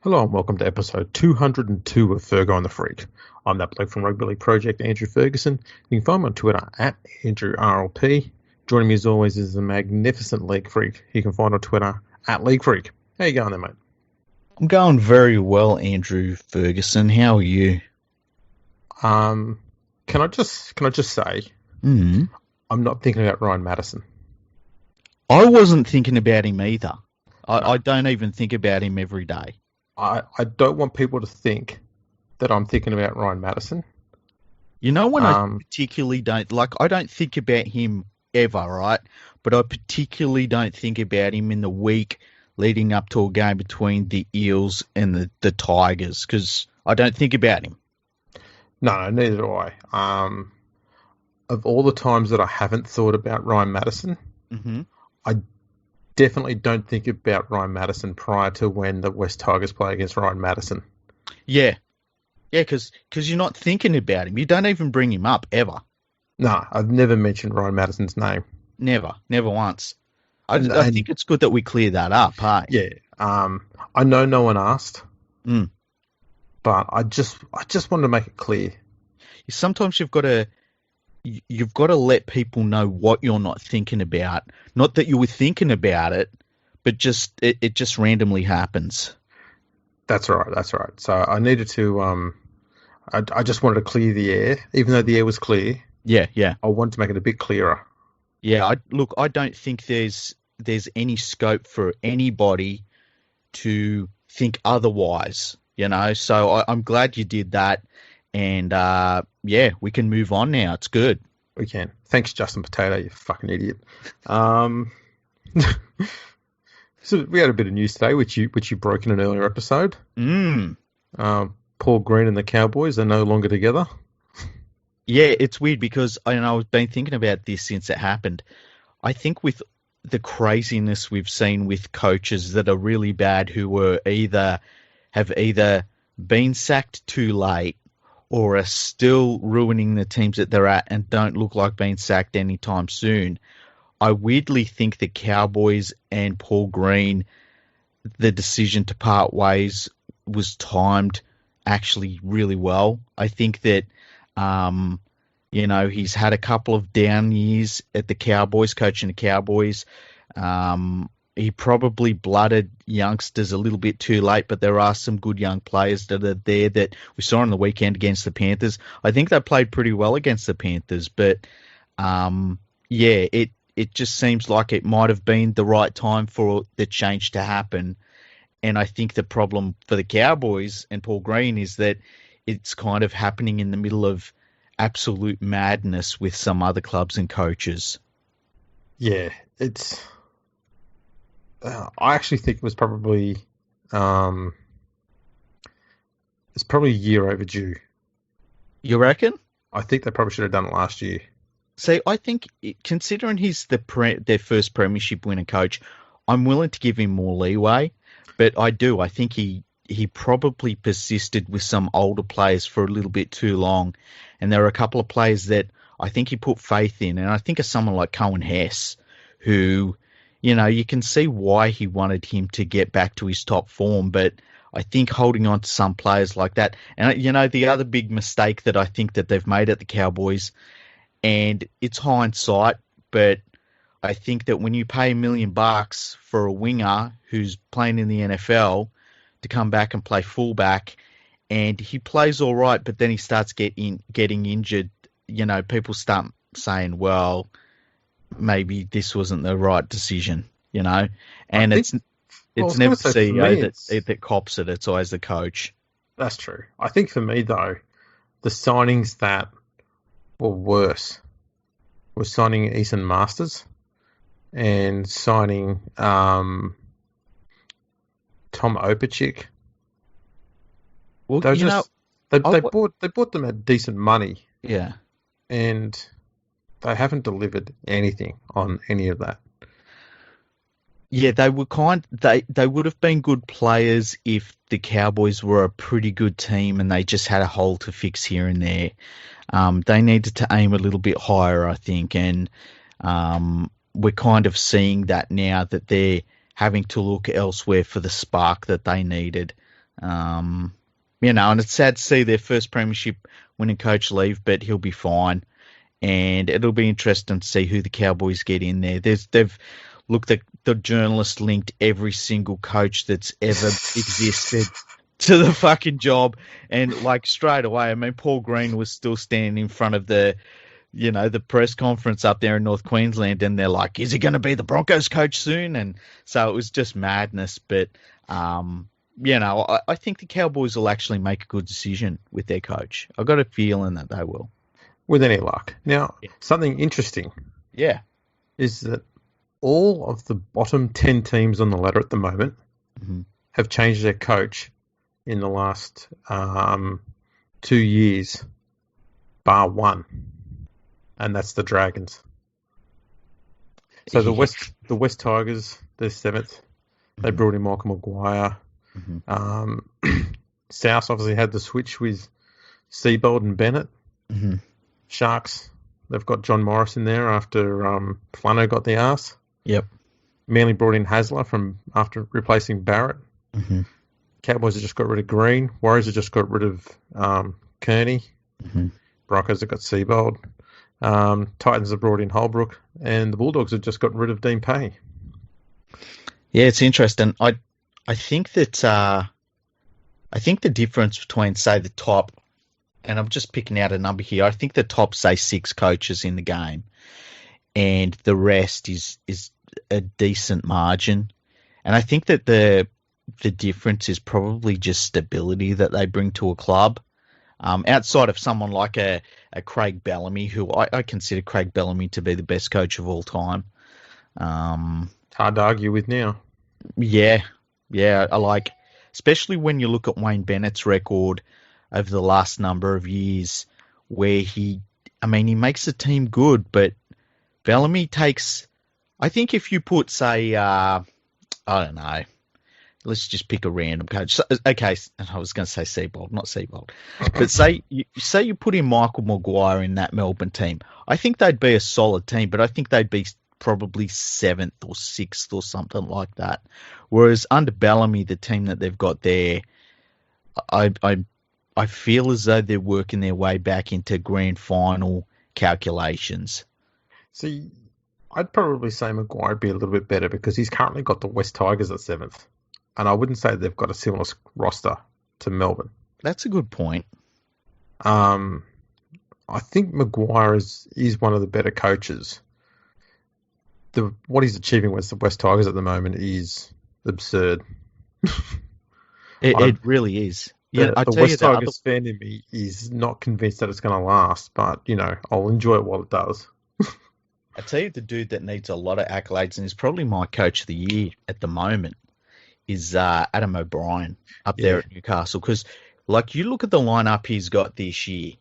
Hello and welcome to episode 202 of Fergo and the Freak. I'm that bloke from Rugby League Project, Andrew Ferguson. You can find me on Twitter at AndrewRLP. Joining me as always is the magnificent League Freak. You can find on Twitter at League Freak. How you going there, mate? I'm going very well, Andrew Ferguson. How are you? Can I just say Mm. I'm not thinking about Ryan Madison. I wasn't thinking about him either. I No. don't even think about him every day. I don't want people to think that I'm thinking about Ryan Madison. You know when I Um, particularly don't, I don't think about him ever, right? But I particularly don't think about him in the week leading up to a game between the Eels and the Tigers because I don't think about him. no, neither do I. Of all the times that I haven't thought about Ryan Madison, Hmm. I definitely don't think about Ryan Madison prior to when the West Tigers play against Ryan Madison. Yeah, yeah, because you're not thinking about him. You don't even bring him up ever. No, I've never mentioned Ryan Madison's name. Never, never once. I And think it's good that we clear that up, hey? yeah, I know no one asked, Mm. but I just wanted to make it clear. Sometimes you've got to let people know what you're not thinking about. Not that you were thinking about it, but just it just randomly happens. That's right. That's right. So I needed to. I just wanted to clear the air, even though the air was clear. Yeah, yeah, I wanted to make it a bit clearer. yeah. I don't think there's any scope for anybody to think otherwise. So I'm glad you did that, and yeah, we can move on now. It's good. We can. Thanks, Justin Potato. You fucking idiot. Um, so we had a bit of news today, which you broke in an earlier episode. Mm. Paul Green and the Cowboys are no longer together. Yeah, it's weird because I've been thinking about this since it happened. I think with the craziness we've seen with coaches that are really bad who have either been sacked too late or are still ruining the teams that they're at and don't look like being sacked anytime soon. I weirdly think the Cowboys and Paul Green, the decision to part ways was timed actually really well. I think that um, he's had a couple of down years at the Cowboys, coaching the Cowboys. He probably blooded youngsters a little bit too late, but there are some good young players that are there that we saw on the weekend against the Panthers. I think they played pretty well against the Panthers, but yeah, it just seems like it might have been the right time for the change to happen. And I think the problem for the Cowboys and Paul Green is that it's kind of happening in the middle of absolute madness with some other clubs and coaches. Yeah, I actually think um, it's probably a year overdue. You reckon? I think they probably should have done it last year. See, I think considering he's their first premiership winning coach, I'm willing to give him more leeway. But I do. I think he probably persisted with some older players for a little bit too long, and there are a couple of players that I think he put faith in, and I think of someone like Cohen Hess, who, you can see why he wanted him to get back to his top form, but I think holding on to some players like that, and the other big mistake that I think that they've made at the Cowboys, and it's hindsight, but I think that when you pay $1 million for a winger who's playing in the NFL to come back and play fullback, and he plays all right, but then he starts getting injured, people start saying, well, maybe this wasn't the right decision, I and think. Well, I it's was going never to the say for me, CEO it's that cops it. It's always the coach. that's true. I think for me though, the signings that were worse were signing Eason Masters and signing Tom Opachik. Well, They were just they I, they bought them at decent money, yeah. and they haven't delivered anything on any of that. Yeah, they would have been good players if the Cowboys were a pretty good team and they just had a hole to fix here and there. They needed to aim a little bit higher, I think, and we're kind of seeing that now that they're having to look elsewhere for the spark that they needed. And it's sad to see their first premiership winning coach leave, but he'll be fine. And it'll be interesting to see who the Cowboys get in there. The journalist linked every single coach that's ever existed to the fucking job, and straight away, I mean, Paul Green was still standing in front of the press conference up there in North Queensland, and they're like, "Is he going to be the Broncos coach soon?" And so it was just madness. But I think the Cowboys will actually make a good decision with their coach. I've got a feeling that they will. With any luck. Now, something interesting is that all of the bottom 10 teams on the ladder at the moment have changed their coach in the last 2 years, bar one, and that's the Dragons. So the West Tigers, they're 7th. They brought in Michael Maguire. South obviously had the switch with Seabold and Bennett. Sharks, they've got John Morris in there after Flano got the arse. Yep. Manly brought in Hasler after replacing Barrett. Cowboys have just got rid of Green. Warriors have just got rid of Kearney. Broncos have got Seabold. Titans have brought in Holbrook, and the Bulldogs have just got rid of Dean Pay. Yeah, it's interesting. I think that I think the difference between, say, the top, and I'm just picking out a number here, I think the top, say, 6 coaches in the game, and the rest is a decent margin. And I think that the difference is probably just stability that they bring to a club. Outside of someone like a Craig Bellamy, who I consider Craig Bellamy to be the best coach of all time. It's hard to argue with now. Yeah, I like, especially when you look at Wayne Bennett's record over the last number of years, where he makes the team good, but Bellamy takes, I think if you put, say, I don't know, let's just pick a random coach. So, okay, I was going to say Seabold, not Seabold. But say you put in Michael Maguire in that Melbourne team. I think they'd be a solid team, but I think they'd be probably 7th or 6th or something like that. Whereas under Bellamy, the team that they've got there, I feel as though they're working their way back into grand final calculations. See, I'd probably say Maguire would be a little bit better because he's currently got the West Tigers at 7th. And I wouldn't say they've got a similar roster to Melbourne. That's a good point. I think Maguire is one of the better coaches. What he's achieving with the West Tigers at the moment is absurd. It really is. Yeah, the West Tigers fan in me is not convinced that it's going to last, but, I'll enjoy it while it does. I tell you, the dude that needs a lot of accolades and is probably my coach of the year at the moment is Adam O'Brien up there at Newcastle. Because, you look at the lineup he's got this year,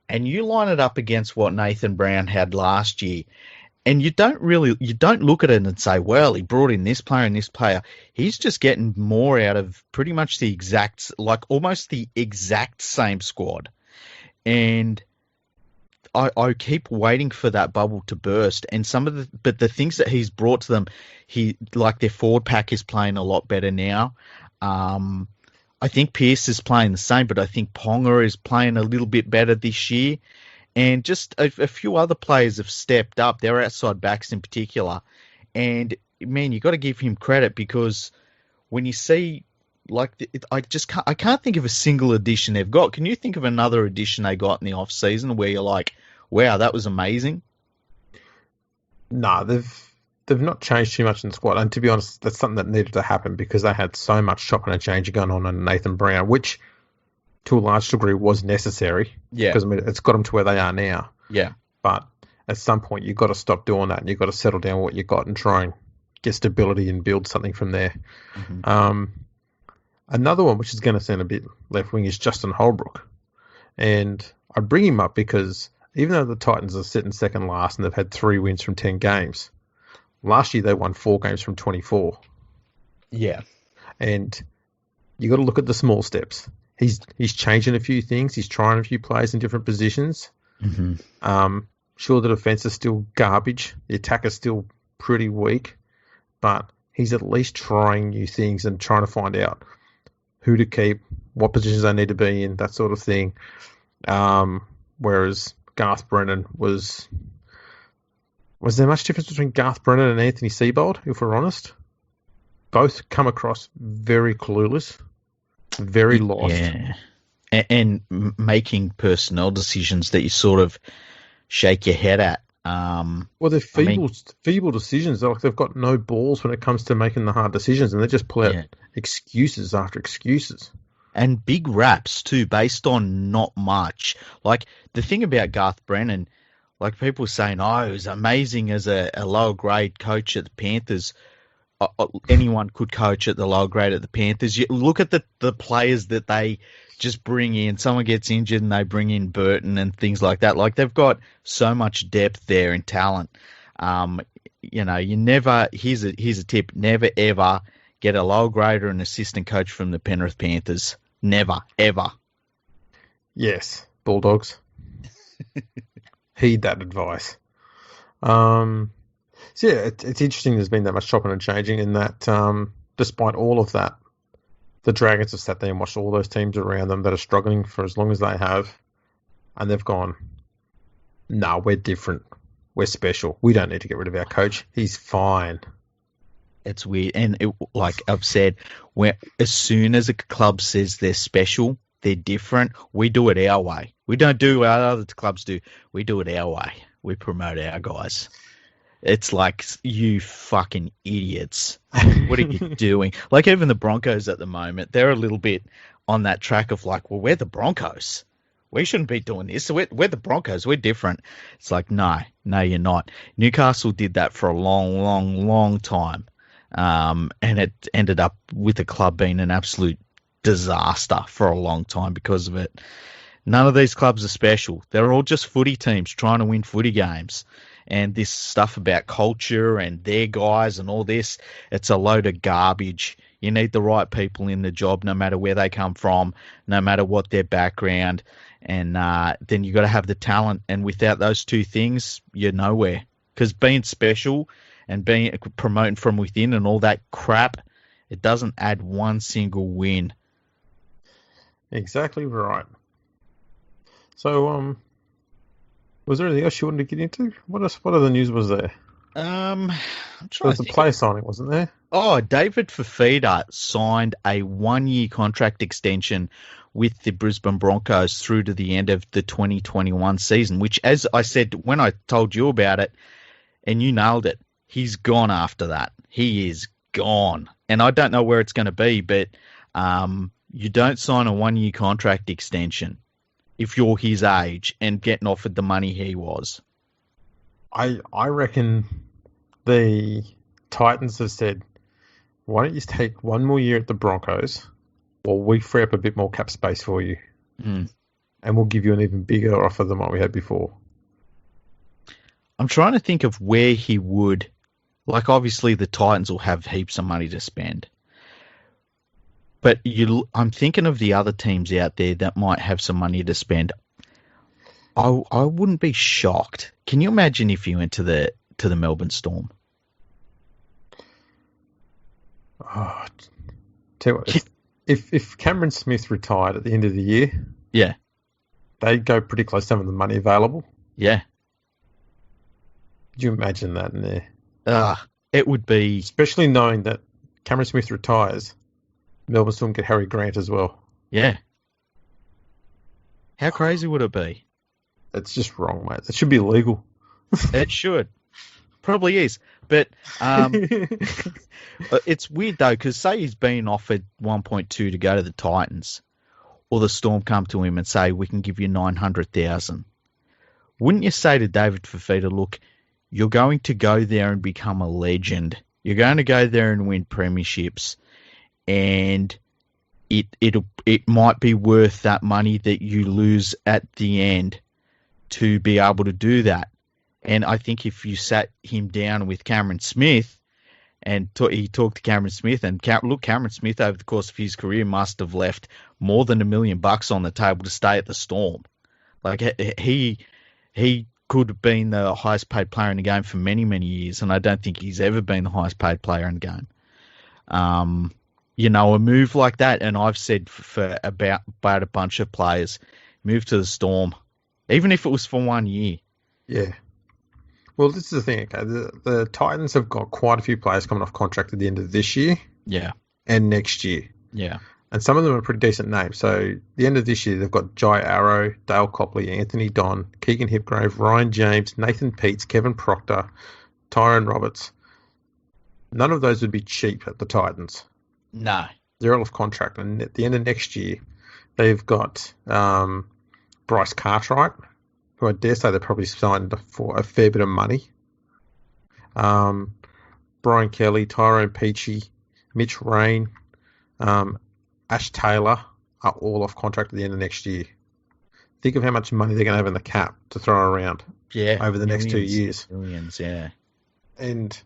and you line it up against what Nathan Brown had last year, and you don't look at it and say, well, he brought in this player and this player. He's just getting more out of pretty much almost the exact same squad. And I keep waiting for that bubble to burst, and but the things that he's brought to them, their forward pack is playing a lot better now. I think Pearce is playing the same, but I think Ponga is playing a little bit better this year, and just a few other players have stepped up. Their outside backs in particular, and man, you got to give him credit because when you see. I can't think of a single addition they've got. Can you think of another addition they got in the off season where you're like, wow, that was amazing? No, they've not changed too much in the squad. And to be honest, that's something that needed to happen because they had so much chopping and changing going on in Nathan Brown, which to a large degree was necessary. Yeah. Because it's got them to where they are now. Yeah. But at some point, you've got to stop doing that and you've got to settle down what you've got and try and get stability and build something from there. Another one, which is going to sound a bit left-wing, is Justin Holbrook. And I bring him up because even though the Titans are sitting second last and they've had 3 wins from 10 games, last year they won 4 games from 24. Yeah. And you got to look at the small steps. He's changing a few things. He's trying a few players in different positions. Sure, the defence is still garbage. The attack is still pretty weak. But he's at least trying new things and trying to find out who to keep, what positions they need to be in, that sort of thing. Whereas Garth Brennan was there much difference between Garth Brennan and Anthony Seibold, if we're honest? Both come across very clueless, very lost. Yeah. And making personnel decisions that you sort of shake your head at. Well, they're feeble decisions. Like they've got no balls when it comes to making the hard decisions, and they just pull out excuses after excuses. And big raps too, based on not much. Like the thing about Garth Brennan, like people saying, "Oh, he was amazing as a lower grade coach at the Panthers." Anyone could coach at the lower grade at the Panthers. You look at the players that they just bring in. Someone gets injured and they bring in Burton and things like that. Like they've got so much depth there in talent. You never. Here's a tip: never ever get a lower grade or an assistant coach from the Penrith Panthers. Never ever. Yes, Bulldogs. Heed that advice. So yeah, it's interesting there's been that much chopping and changing in that despite all of that, the Dragons have sat there and watched all those teams around them that are struggling for as long as they have, and they've gone, no, we're different. We're special. We don't need to get rid of our coach. He's fine. It's weird. And like I've said, as soon as a club says they're special, they're different, we do it our way. We don't do what other clubs do. We do it our way. We promote our guys. It's like, you fucking idiots. What are you doing? Like, even the Broncos at the moment, they're a little bit on that track of like, well, we're the Broncos. We shouldn't be doing this. We're the Broncos. We're different. It's like, no, you're not. Newcastle did that for a long, long, long time. And it ended up with the club being an absolute disaster for a long time because of it. None of these clubs are special. They're all just footy teams trying to win footy games. And this stuff about culture and their guys and all this, it's a load of garbage. You need the right people in the job, no matter where they come from, no matter what their background. And then you got to have the talent. And without those two things, you're nowhere. Because being special and being promoting from within and all that crap, it doesn't add one single win. Exactly right. So, was there anything else you wanted to get into? What other news was there? I'm there was a player signing, wasn't there? Oh, David Fifita signed a 1-year contract extension with the Brisbane Broncos through to the end of the 2021 season, which, as I said when I told you about it, and you nailed it, he's gone after that. He is gone. And I don't know where it's going to be, but you don't sign a 1-year contract extension if you're his age and getting offered the money he was. I reckon the Titans have said, why don't you take one more year at the Broncos while we free up a bit more cap space for you, and we'll give you an even bigger offer than what we had before. I'm trying to think of where he would. Like, obviously the Titans will have heaps of money to spend. But I'm thinking of the other teams out there that might have some money to spend. I wouldn't be shocked. Can you imagine if you went to the Melbourne Storm? Oh, tell you what, if Cameron Smith retired at the end of the year, yeah, they'd go pretty close to some of the money available. Yeah. Could you imagine that in there? It would be... Especially knowing that Cameron Smith retires, Melbourne Storm get Harry Grant as well. Yeah. How crazy would it be? It's just wrong, mate. It should be illegal. It should. Probably is. But it's weird, though, because say he's been offered 1.2 to go to the Titans, or the Storm come to him and say, we can give you 900,000. Wouldn't you say to David Fifita, look, you're going to go there and become a legend. You're going to go there and win premierships. And it might be worth that money that you lose at the end to be able to do that. And I think if you sat him down with Cameron Smith and he talked to Cameron Smith, and Cameron Smith over the course of his career must have left more than $1 million on the table to stay at the Storm. Like he could have been the highest paid player in the game for many, many years, and I don't think he's ever been the highest paid player in the game. a move like that, and I've said for about a bunch of players, move to the Storm, even if it was for 1 year. Yeah. Well, this is the thing, okay? The Titans have got quite a few players coming off contract at the end of this year. Yeah. And next year. Yeah. And some of them are pretty decent names. So, the end of this year, they've got Jai Arrow, Dale Copley, Anthony Don, Keegan Hipgrave, Ryan James, Nathan Peets, Kevin Proctor, Tyrone Roberts. None of those would be cheap at the Titans. No. They're all off contract. And at the end of next year, they've got Bryce Cartwright, who I dare say they probably signed for a fair bit of money. Brian Kelly, Tyrone Peachy, Mitch Rain, Ash Taylor are all off contract at the end of next year. Think of how much money they're going to have in the cap to throw around over the next 2 years. Millions, yeah. And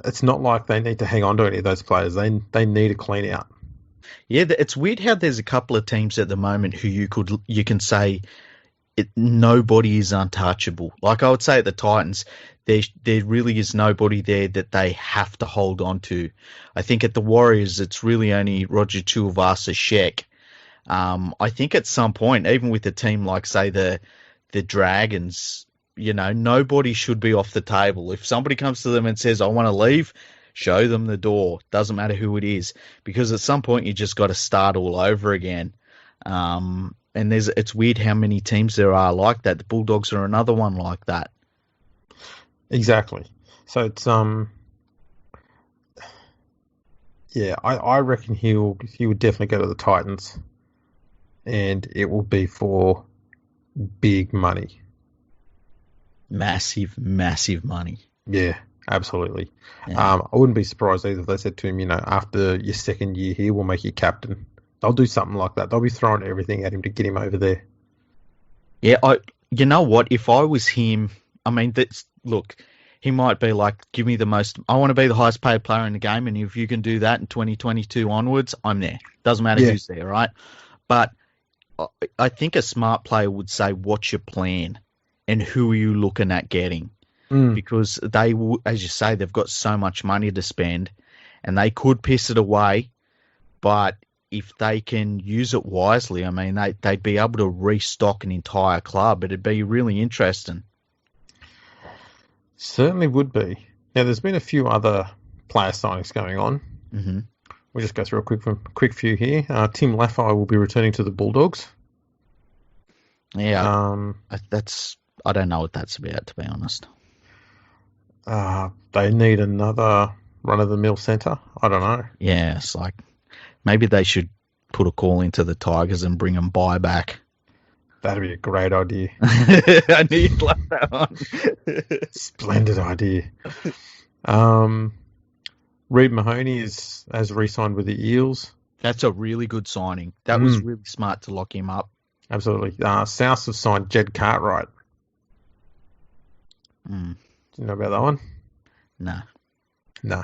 it's not like they need to hang on to any of those players. They need a clean out. Yeah, it's weird how there's a couple of teams at the moment who you can say nobody is untouchable. Like I would say at the Titans, there really is nobody there that they have to hold on to. I think at the Warriors, it's really only Roger Tuivasa-Sheck. I think at some point, even with a team like, say, the Dragons, nobody should be off the table. If somebody comes to them and says, I want to leave, show them the door. Doesn't matter who it is. Because at some point, you just got to start all over again. And it's weird how many teams there are like that. The Bulldogs are another one like that. Exactly. So it's I reckon he would definitely go to the Titans, and it will be for big money. Massive, massive money. Yeah, absolutely. Yeah. I wouldn't be surprised either if they said to him, after your second year here, we'll make you captain. They'll do something like that. They'll be throwing everything at him to get him over there. Yeah, you know what? If I was him, I mean, look, he might be like, I want to be the highest paid player in the game, and if you can do that in 2022 onwards, I'm there. Doesn't matter who's there, right? But I think a smart player would say, what's your plan? And who are you looking at getting? Because they will, as you say, they've got so much money to spend, and they could piss it away, but if they can use it wisely, I mean, they'd be able to restock an entire club. It'd be really interesting. Certainly would be. Now, there's been a few other player signings going on. Mm-hmm. We'll just go through a quick few here. Tim Laffey will be returning to the Bulldogs. Yeah, I don't know what that's about, to be honest. They need another run-of-the-mill centre. I don't know. Yeah, it's like maybe they should put a call into the Tigers and bring them back. That'd be a great idea. I knew you'd love that one. Splendid idea. Reid Mahoney has re-signed with the Eels. That's a really good signing. That was really smart to lock him up. Absolutely. Souths have signed Jed Cartwright. Do you know about that one? No.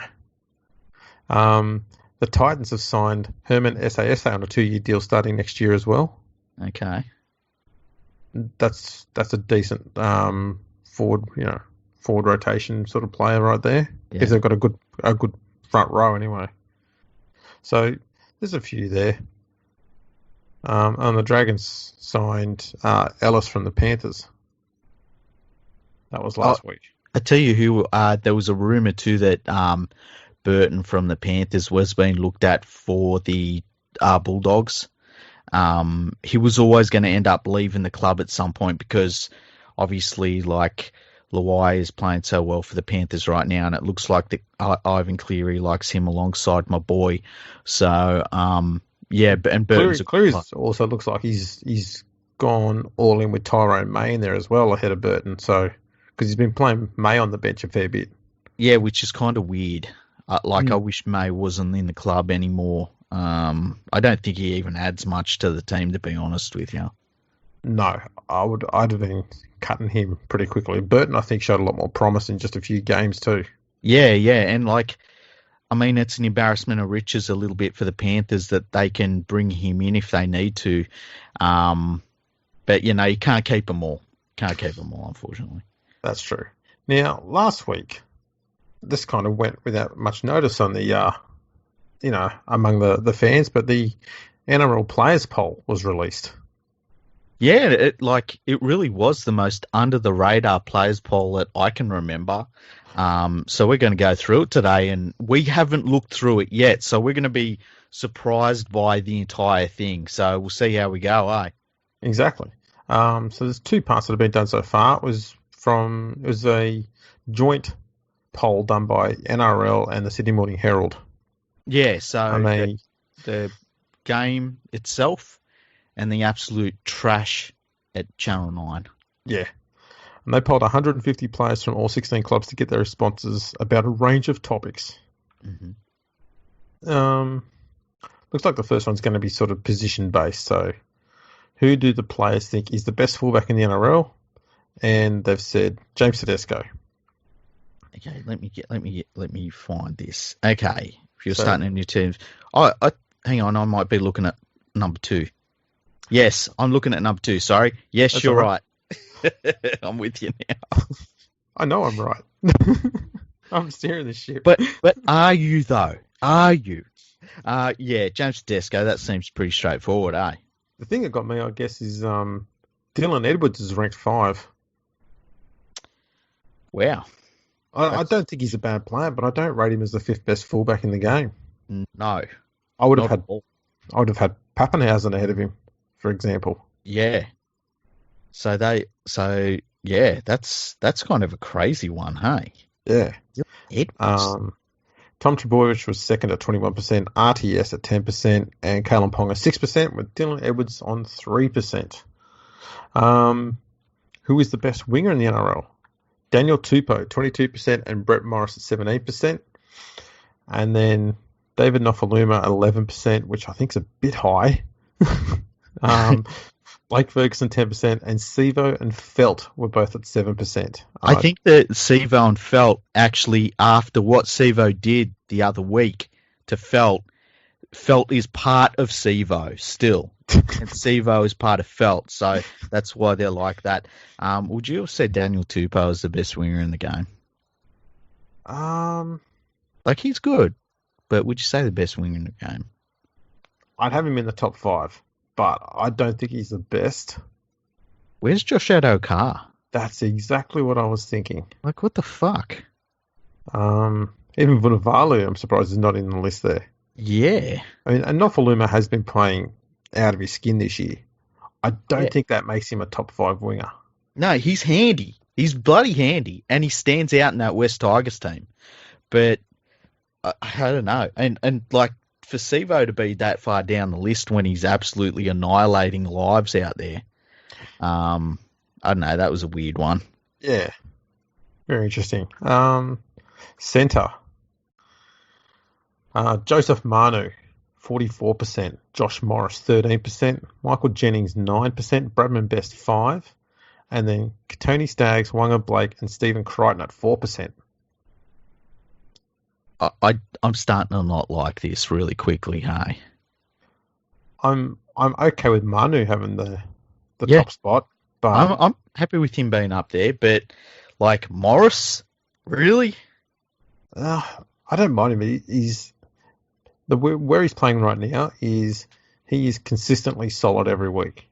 The Titans have signed Herman Sasa on a 2-year deal starting next year as well. Okay. That's a decent forward rotation sort of player right there. Yeah. If they've got a good front row anyway. So there's a few there. And the Dragons signed Ellis from the Panthers. That was last week. I tell you who. There was a rumor too that Burton from the Panthers was being looked at for the Bulldogs. He was always going to end up leaving the club at some point because obviously, like, Luai is playing so well for the Panthers right now, and it looks like Ivan Cleary likes him alongside my boy. So, yeah, and Burton's Cleary also looks like he's gone all in with Tyrone May in there as well ahead of Burton. So, because he's been playing May on the bench a fair bit. Yeah, which is kind of weird. I wish May wasn't in the club anymore. I don't think he even adds much to the team, to be honest with you. No, I'd have been cutting him pretty quickly. Burton, I think, showed a lot more promise in just a few games too. Yeah, and it's an embarrassment of riches a little bit for the Panthers that they can bring him in if they need to. But you can't keep them all. Unfortunately. That's true. Now, last week, this kind of went without much notice on the among the fans, but the NRL players poll was released. Yeah, it really was the most under the radar players poll that I can remember. So we're going to go through it today, and we haven't looked through it yet, so we're going to be surprised by the entire thing. So we'll see how we go, eh? Exactly. So there's two parts that have been done so far. It was a joint poll done by NRL and the Sydney Morning Herald. Yeah, so And the game itself and the absolute trash at Channel 9. yeah, and they polled 150 players from all 16 clubs to get their responses about a range of topics. Mm-hmm. Looks like the first one's going to be sort of position based. So, who do the players think is the best fullback in the NRL? And they've said James Tedesco. Okay, let me find this. Okay, if you're starting in your teams, I hang on, I might be looking at number 2. Yes, I'm looking at number 2. Sorry. Yes, that's you're right. I'm with you now. I know I'm right. I'm steering the ship. But are you though? Are you? Yeah, James Tedesco. That seems pretty straightforward, eh? The thing that got me, I guess, is Dylan Edwards is ranked 5. Wow. I don't think he's a bad player, but I don't rate him as the 5th best fullback in the game. No. I would have had Pappenhausen ahead of him, for example. Yeah. So yeah, that's kind of a crazy one, hey? Yeah. Edwards. Tom Trbojevic was second at 21%, RTS at 10%, and Kalen Ponga 6%, with Dylan Edwards on 3%. Who is the best winger in the NRL? Daniel Tupou, 22%, and Brett Morris at 17%. And then David Nofaluma, 11%, which I think is a bit high. Blake Ferguson, 10%, and Sevo and Felt were both at 7%. I think that Sevo and Felt actually, after what Sevo did the other week to Felt is part of Sevo still. And Sevo is part of Felt, so that's why they're like that. Would you have said Daniel Tupou is the best winger in the game? Like, he's good, but would you say the best winger in the game? I'd have him in the top 5. But I don't think he's the best. Where's Josh Addo-Carr? That's exactly what I was thinking. Like, what the fuck? Even Vunivalu, I'm surprised, is not in the list there. Yeah. I mean, and Nofaluma has been playing out of his skin this year. I don't think that makes him a top 5 winger. No, he's handy. He's bloody handy. And he stands out in that West Tigers team. But, I don't know. And like, for Sevo to be that far down the list when he's absolutely annihilating lives out there, I don't know. That was a weird one. Yeah, very interesting. Centre, Joseph Manu, 44%. Josh Morris, 13%. Michael Jennings, 9%. Bradman Best, 5%. And then Tony Staggs, Wanga Blake, and Stephen Crichton at 4%. I'm starting to not like this really quickly, hey? I'm okay with Manu having the top spot, but I'm happy with him being up there. But like Morris, really? I don't mind him. He's where he's playing right now is he is consistently solid every week.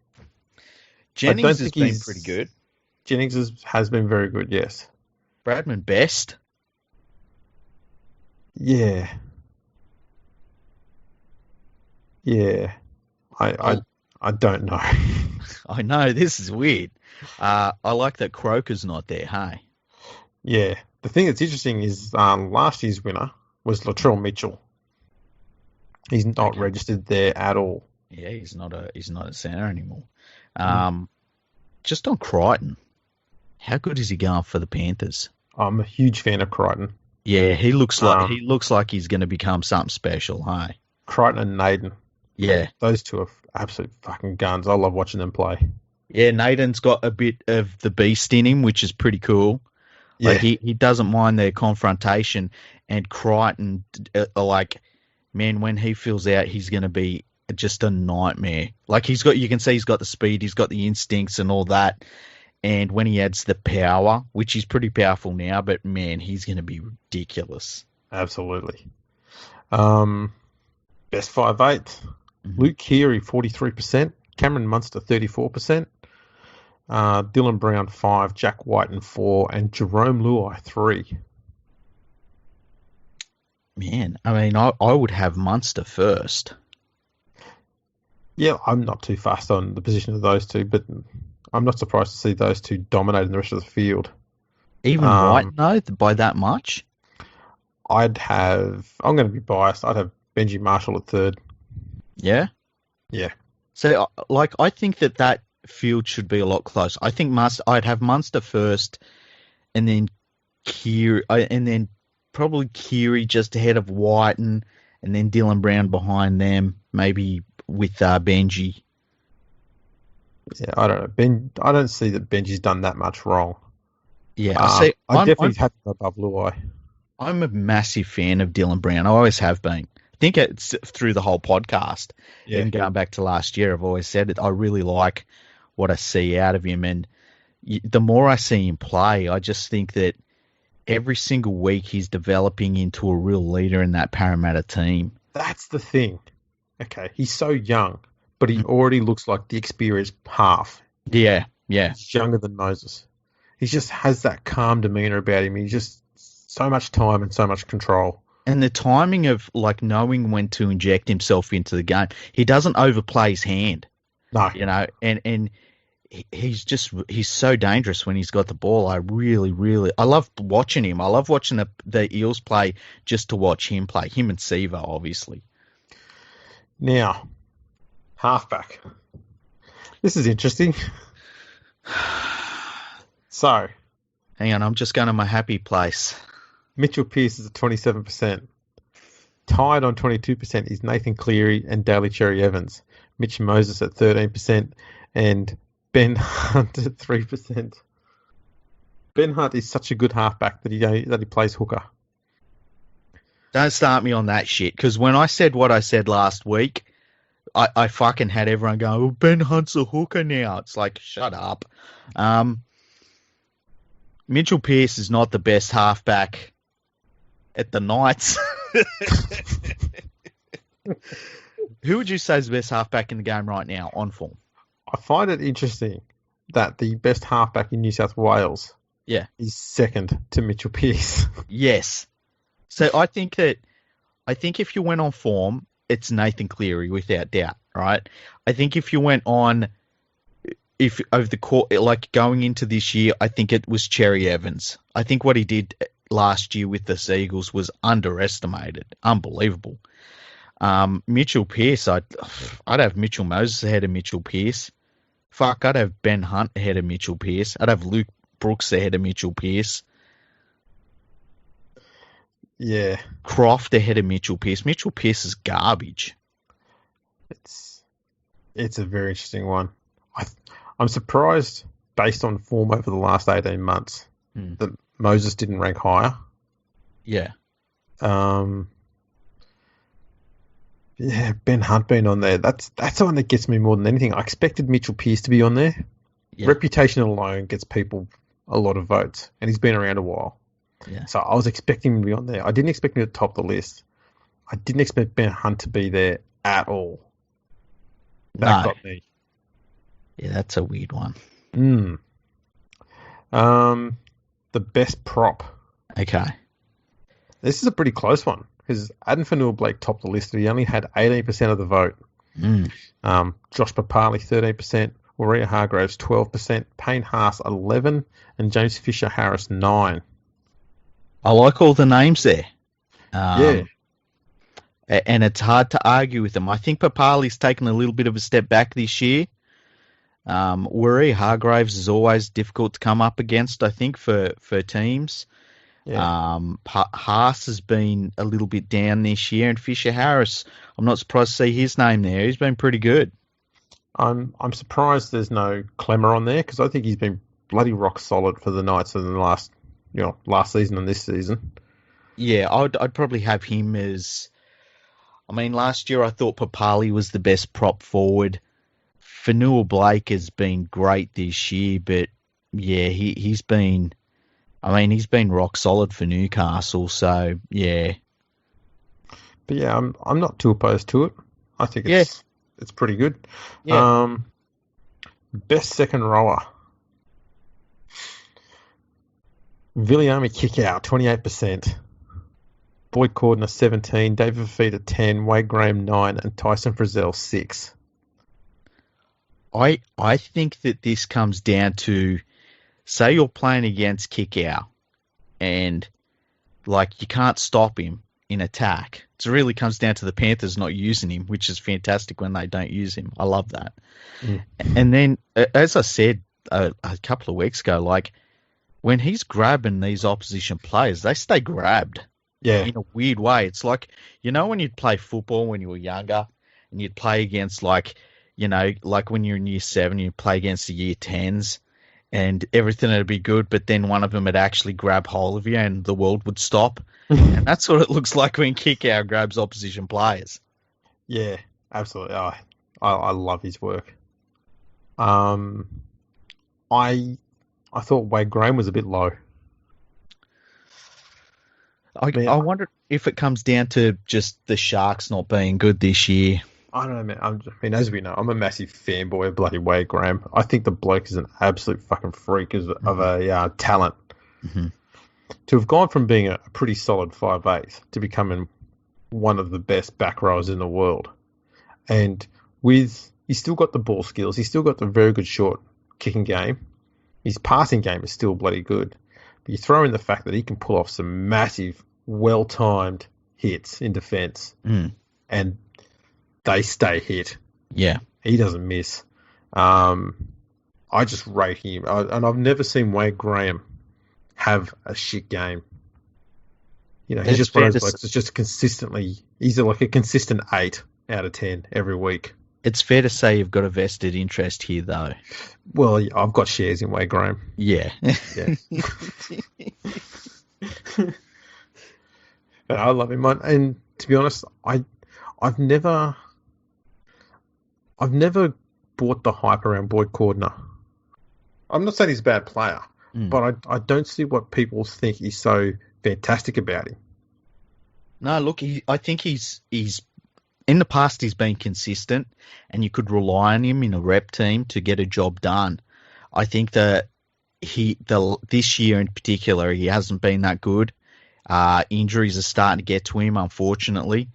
Jennings has been pretty good. Jennings has been very good. Yes. Bradman Best. Yeah. I don't know. I know, this is weird. I like that Croker's not there, hey? Yeah. The thing that's interesting is last year's winner was Latrell Mitchell. He's not registered there at all. Yeah, he's not a centre anymore. Just on Crichton, how good is he going for the Panthers? I'm a huge fan of Crichton. Yeah, he looks like he's going to become something special, hey? Crichton and Naden. Yeah. Those two are absolute fucking guns. I love watching them play. Yeah, Naden's got a bit of the beast in him, which is pretty cool. Yeah. Like, he doesn't mind their confrontation, and Crichton, like, man, when he feels out, he's going to be just a nightmare. Like, you can see he's got the speed, he's got the instincts and all that. And when he adds the power, which is pretty powerful now, but man, he's going to be ridiculous. Absolutely. Best 5'8". Mhm. Luke Keary, 43%. Cameron Munster, 34%. Dylan Brown, 5. Jack Whiten, 4. And Jerome Luai, 3. Man, I mean, I would have Munster first. Yeah, I'm not too fast on the position of those two, but I'm not surprised to see those two dominating the rest of the field. Even White, Um, though, by that much? I'm going to be biased. I'd have Benji Marshall at 3rd. Yeah. Yeah. So, like, I think that field should be a lot closer. I think I'd have Munster first, and then and then probably Keary just ahead of Whiten, and then Dylan Brown behind them, maybe with Benji. Yeah, I don't know. I don't see that Benji's done that much wrong. Yeah, I see. I definitely have him above Luai. I'm a massive fan of Dylan Brown. I always have been. I think it's through the whole podcast. Yeah. Even going back to last year, I've always said it. I really like what I see out of him, and the more I see him play, I just think that every single week he's developing into a real leader in that Parramatta team. That's the thing. Okay, he's so young, but he already looks like the experienced half. Yeah. He's younger than Moses. He just has that calm demeanour about him. He's just so much time and so much control. And the timing of like knowing when to inject himself into the game, he doesn't overplay his hand. No, and he's so dangerous when he's got the ball. I love watching him. I love watching the Eels play just to watch him play. Him and Siva, obviously. Now, halfback. This is interesting. So, hang on, I'm just going to my happy place. Mitchell Pearce is at 27%. Tied on 22% is Nathan Cleary and Daly Cherry Evans. Mitch Moses at 13% and Ben Hunt at 3%. Ben Hunt is such a good halfback that he plays hooker. Don't start me on that shit, because when I said what I said last week, I fucking had everyone going, oh, Ben Hunt's a hooker now. It's like, shut up. Mitchell Pearce is not the best halfback at the Knights. Who would you say is the best halfback in the game right now on form? I find it interesting that the best halfback in New South Wales is second to Mitchell Pearce. Yes. So I think if you went on form, it's Nathan Cleary without doubt, right? I think if you went on, if over the court, like going into this year, I think it was Cherry Evans. I think what he did last year with the Seagulls was underestimated, unbelievable. Mitchell Pearce, I'd have Mitchell Moses ahead of Mitchell Pearce. Fuck, I'd have Ben Hunt ahead of Mitchell Pearce. I'd have Luke Brooks ahead of Mitchell Pearce. Yeah. Croft ahead of Mitchell Pearce. Mitchell Pearce is garbage. It's a very interesting one. I'm surprised, based on form over the last 18 months, that Moses didn't rank higher. Yeah. Yeah, Ben Hunt being on there. That's the one that gets me more than anything. I expected Mitchell Pearce to be on there. Yeah. Reputation alone gets people a lot of votes, and he's been around a while. Yeah. So I was expecting him to be on there. I didn't expect him to top the list. I didn't expect Ben Hunt to be there at all. That got me. Yeah, that's a weird one. The best prop. Okay. This is a pretty close one because Adam Fanua-Blake topped the list. He only had 18% of the vote. Josh Papali, 13%. Warrior Hargraves, 12%. Payne Haas, 11%. And James Fisher-Harris, 9%. I like all the names there. Yeah. And it's hard to argue with them. I think Papali's taken a little bit of a step back this year. Warrior Hargraves is always difficult to come up against, I think, for teams. Yeah. Haas has been a little bit down this year, and Fisher-Harris, I'm not surprised to see his name there. He's been pretty good. I'm surprised there's no Clemmer on there because I think he's been bloody rock solid for the Knights in the last season and this season. Yeah, I'd probably have him as. I mean, last year I thought Papali was the best prop forward. Fanua-Blake has been great this year, but yeah, he's been. I mean, he's been rock solid for Newcastle, so yeah. But yeah, I'm not too opposed to it. I think Yeah, it's pretty good. yeah. Best second rower. Viliami kick out, 28%. Boyd Cordner, 17. David Fafita, 10. Wade Graham, 9. And Tyson Frizzell, 6. I think that this comes down to, say you're playing against Kickout and like you can't stop him in attack. It really comes down to the Panthers not using him, which is fantastic when they don't use him. I love that. Mm. And then, as I said a couple of weeks ago, like when he's grabbing these opposition players, they stay grabbed Yeah. in a weird way. It's like, when you'd play football when you were younger and you'd play against like when you're in year 7, you'd play against the year 10s and everything would be good, but then one of them would actually grab hold of you and the world would stop. And that's what it looks like when Kickout grabs opposition players. Yeah, absolutely. I love his work. I thought Wade Graham was a bit low. I wonder if it comes down to just the Sharks not being good this year. I don't know, man. I mean, as we know, I'm a massive fanboy of bloody Wade Graham. I think the bloke is an absolute fucking freak of a talent. Mm-hmm. To have gone from being a pretty solid 5'8" to becoming one of the best back rowers in the world. And he's still got the ball skills. He's still got the very good short kicking game. His passing game is still bloody good. But you throw in the fact that he can pull off some massive, well-timed hits in defence. And they stay hit. Yeah. He doesn't miss. I just rate him. And I've never seen Wade Graham have a shit game. He's just one of those blokes that's just consistently, he's like a consistent 8 out of 10 every week. It's fair to say you've got a vested interest here, though. Well, I've got shares in Wade Graham. Yeah. Yeah. But I love him. And to be honest, I've never bought the hype around Boyd Cordner. I'm not saying he's a bad player, but I don't see what people think is so fantastic about him. No, look, I think he's in the past he's been consistent, and you could rely on him in a rep team to get a job done. I think that this year in particular he hasn't been that good. Injuries are starting to get to him, unfortunately,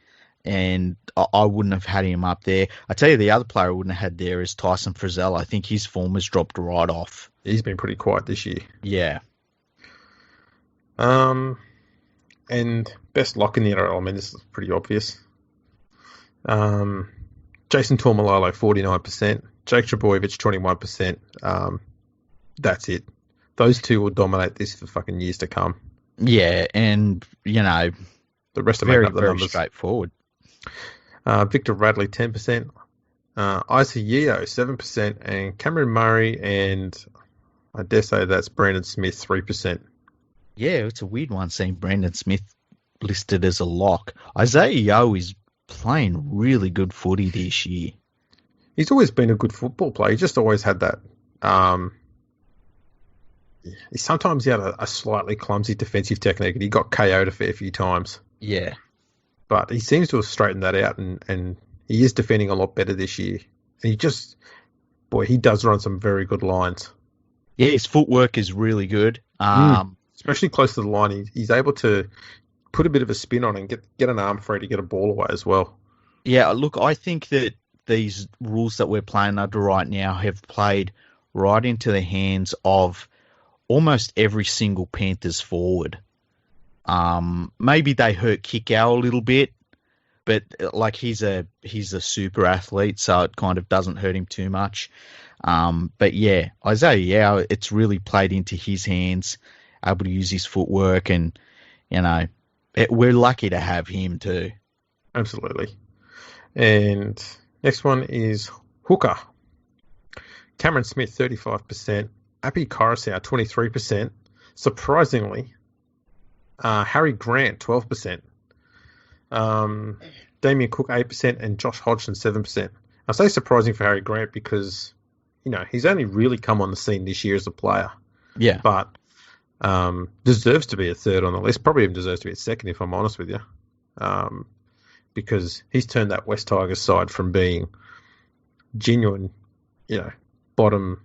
and I wouldn't have had him up there. I tell you, the other player I wouldn't have had there is Tyson Frizzell. I think his form has dropped right off. He's been pretty quiet this year. Yeah. And best lock in the NRL, I mean, this is pretty obvious. Jason Taumalolo, 49%. Jake Trbojevic, 21%. That's it. Those two will dominate this for fucking years to come. Yeah, and, the rest are very, making up the very numbers. straightforward. Victor Radley, 10%. Isaac Yeo, 7%. And Cameron Murray and, I dare say that's Brandon Smith, 3%. Yeah, it's a weird one seeing Brandon Smith listed as a lock. Isaiah Yeo is playing really good footy this year. He's always been a good football player. He just always had that. Sometimes he had a slightly clumsy defensive technique, and he got KO'd a fair few times. Yeah. But he seems to have straightened that out, and he is defending a lot better this year. And he does run some very good lines. Yeah, his footwork is really good. Especially close to the line, he's able to put a bit of a spin on and get an arm free to get a ball away as well. Yeah, look, I think that these rules that we're playing under right now have played right into the hands of almost every single Panthers forward. Maybe they hurt Kickout a little bit, but like he's a super athlete, so it kind of doesn't hurt him too much. But yeah, Isaiah, it's really played into his hands, able to use his footwork, and we're lucky to have him too. Absolutely. And next one is hooker. Cameron Smith, 35%. Api Coruscant, 23%. Surprisingly, Harry Grant, 12%. Damien Cook, 8%. And Josh Hodgson, 7%. I say surprising for Harry Grant because, he's only really come on the scene this year as a player. Yeah. But deserves to be a third on the list. Probably even deserves to be a second, if I'm honest with you. because he's turned that West Tigers side from being genuine, bottom,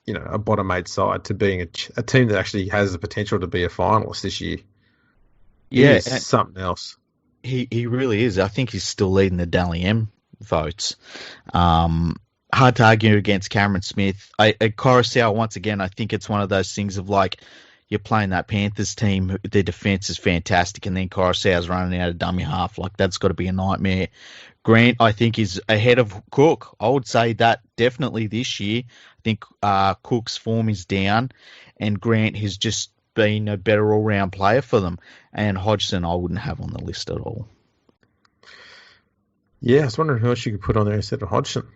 a bottom eight side to being a team that actually has the potential to be a finalist this year. Yeah, he is something else. He really is. I think he's still leading the Dally M votes. Hard to argue against Cameron Smith. Coruscant, once again, I think it's one of those things of like, you're playing that Panthers team, their defense is fantastic, and then Coruscant's running out of dummy half. Like, that's got to be a nightmare. Grant, I think, is ahead of Cook. I would say that definitely this year. I think Cook's form is down, and Grant has just been a better all-round player for them. And Hodgson, I wouldn't have on the list at all. Yeah, I was wondering who else you could put on there instead of Hodgson.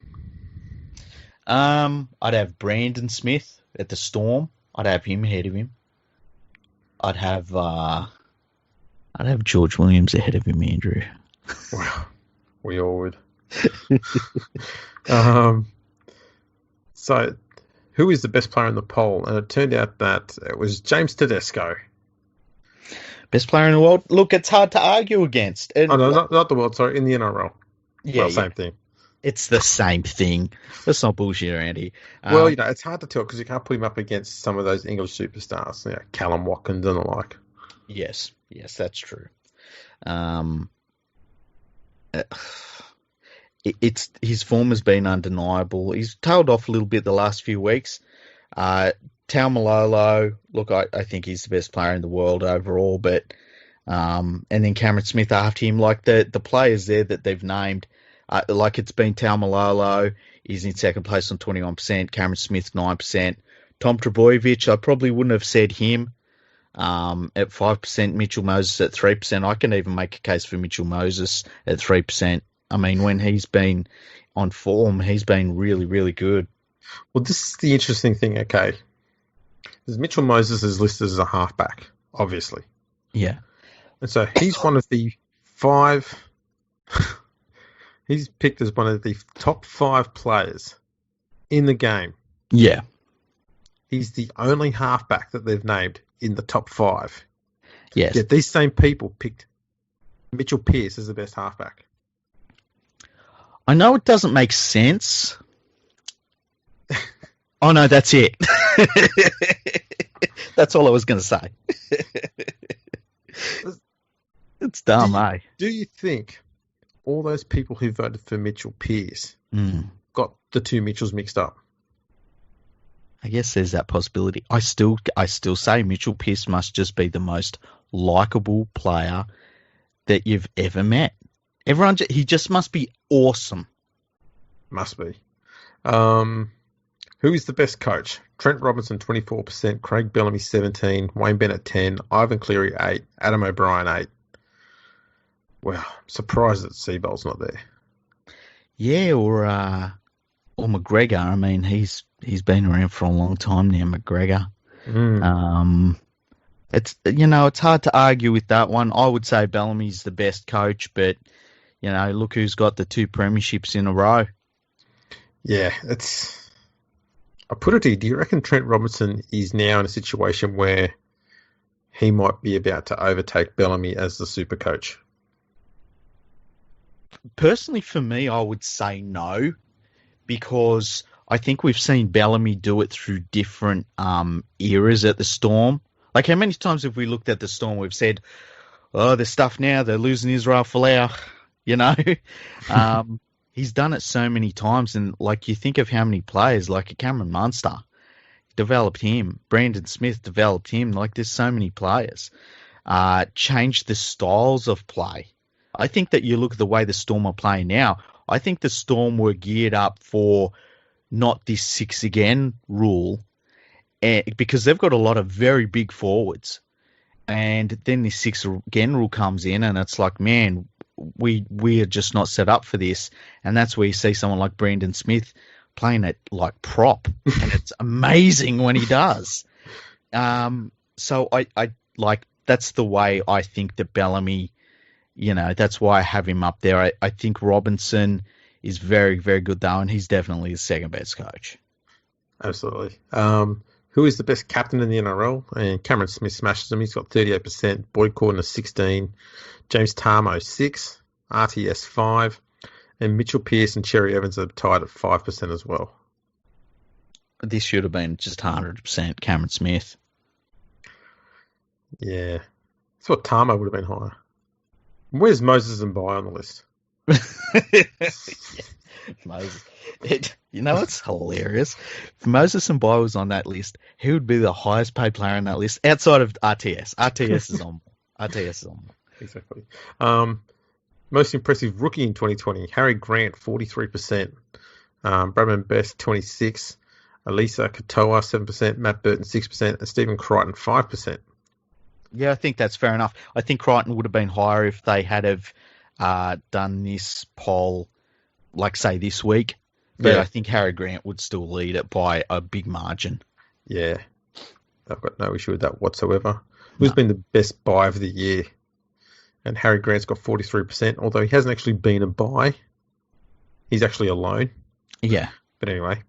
I'd have Brandon Smith at the Storm. I'd have him ahead of him. I'd have George Williams ahead of him, Andrew. Wow, we all would. So, who is the best player in the poll? And it turned out that it was James Tedesco. Best player in the world? Look, it's hard to argue against. And, not the world, sorry, in the NRL. Yeah, same thing. It's the same thing. Let's not bullshit around here. Well, it's hard to tell because you can't put him up against some of those English superstars, Callum Watkins and the like. Yes, that's true. His form has been undeniable. He's tailed off a little bit the last few weeks. Taumalolo, look, I think he's the best player in the world overall, but and then Cameron Smith after him, like the players there that they've named. Like it's been Taumalolo, he's in second place on 21%, Cameron Smith 9%. Tom Trbojevic, I probably wouldn't have said him at 5%, Mitchell Moses at 3%. I can even make a case for Mitchell Moses at 3%. I mean, when he's been on form, he's been really, really good. Well, this is the interesting thing, okay? Because Mitchell Moses is listed as a halfback, obviously. Yeah. And so he's one of the 5... He's picked as one of the top 5 players in the game. Yeah. He's the only halfback that they've named in the top 5. Yes. Yet these same people picked Mitchell Pearce as the best halfback. I know it doesn't make sense. Oh, no, that's it. That's all I was going to say. It's dumb, Do you think all those people who voted for Mitchell Pearce got the two Mitchells mixed up? I guess there's that possibility. I still say Mitchell Pearce must just be the most likable player that you've ever met. He just must be awesome. Must be. Who is the best coach? Trent Robinson 24%, Craig Bellamy 17%, Wayne Bennett 10%, Ivan Cleary 8%, Adam O'Brien 8%. Wow, I'm surprised that Seabold's not there. Yeah, or McGregor. I mean, he's been around for a long time now, McGregor. It's hard to argue with that one. I would say Bellamy's the best coach, but look who's got the 2 premierships in a row. Yeah, I put it to you. Do you reckon Trent Robinson is now in a situation where he might be about to overtake Bellamy as the super coach? Personally, for me, I would say no, because I think we've seen Bellamy do it through different eras at the Storm. Like, how many times have we looked at the Storm, we've said, oh, there's stuff now, they're losing Israel Folau, He's done it so many times, and like you think of how many players, like Cameron Munster, developed him. Brandon Smith developed him. Like, there's so many players. Changed the styles of play. I think that you look at the way the Storm are playing now, I think the Storm were geared up for not this 6 again rule, because they've got a lot of very big forwards. And then this 6 again rule comes in, and it's like, man, we are just not set up for this. And that's where you see someone like Brandon Smith playing it like prop, and it's amazing when he does. So I like, that's the way I think that Bellamy, that's why I have him up there. I think Robinson is very, very good though, and he's definitely the second best coach. Absolutely. Who is the best captain in the NRL? And Cameron Smith smashes him. He's got 38%. Boyd Cordner 16%. James Tarmo 6%. RTS 5, and Mitchell Pearce and Cherry Evans are tied at 5% as well. This should have been just 100% Cameron Smith. Yeah. I thought Tamo would have been higher. Where's Moses and Bai on the list? Moses. You know what's hilarious? If Moses and Bai was on that list, he would be the highest paid player on that list outside of RTS. RTS is on. RTS is on. Exactly. Most impressive rookie in 2020, Harry Grant, 43%. Bradman Best, 26%. Elisa Katoa, 7%. Matt Burton, 6%. And Stephen Crichton, 5%. Yeah, I think that's fair enough. I think Crichton would have been higher if they had have done this poll, like, say, this week. But Yeah. I think Harry Grant would still lead it by a big margin. Yeah. I've got no issue with that whatsoever. Who's been the best buy of the year? And Harry Grant's got 43%, although he hasn't actually been a buy. He's actually a loan. Yeah. But anyway.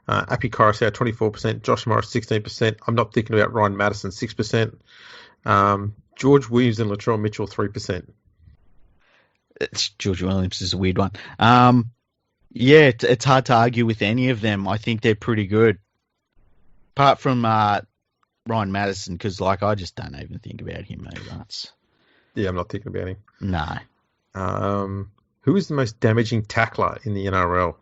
Appy Coruscant, 24%. Josh Morris, 16%. I'm not thinking about Ryan Madison, 6%. George Williams and Latrell Mitchell, 3%. George Williams is a weird one. Yeah, it's hard to argue with any of them. I think they're pretty good. Apart from Ryan Madison, because, like, I just don't even think about him either. Yeah, I'm not thinking about him. No. Who is the most damaging tackler in the NRL?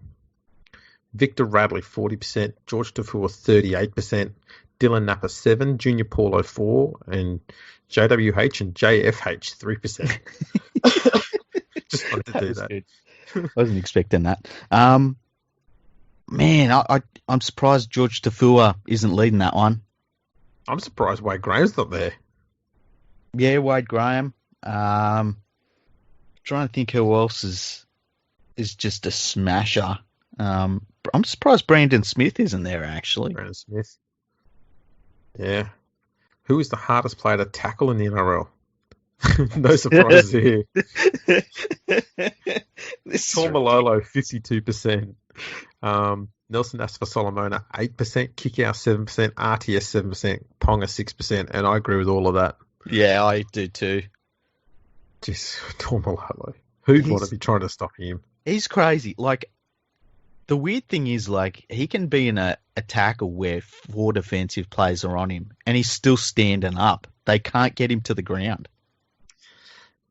Victor Radley, 40%. George Tafua, 38%. Dylan Napa, 7%. Junior Paulo, 4%. And JWH and JFH, 3%. Just wanted to do that. Good. I wasn't expecting that. Man, I'm surprised George Tafua isn't leading that one. I'm surprised Wade Graham's not there. Yeah, Wade Graham. Trying to think who else is just a smasher. I'm surprised Brandon Smith isn't there, actually. Brandon Smith. Yeah. Who is the hardest player to tackle in the NRL? No surprises here. Malolo, 52%. Nelson Asfa-Solomona, 8%. Kickout, 7%. RTS, 7%. Ponga, 6%. And I agree with all of that. Yeah, I do too. Just Malolo. Who'd want to be trying to stop him? He's crazy. Like, the weird thing is, like, he can be in a tackle where 4 defensive players are on him, and he's still standing up. They can't get him to the ground.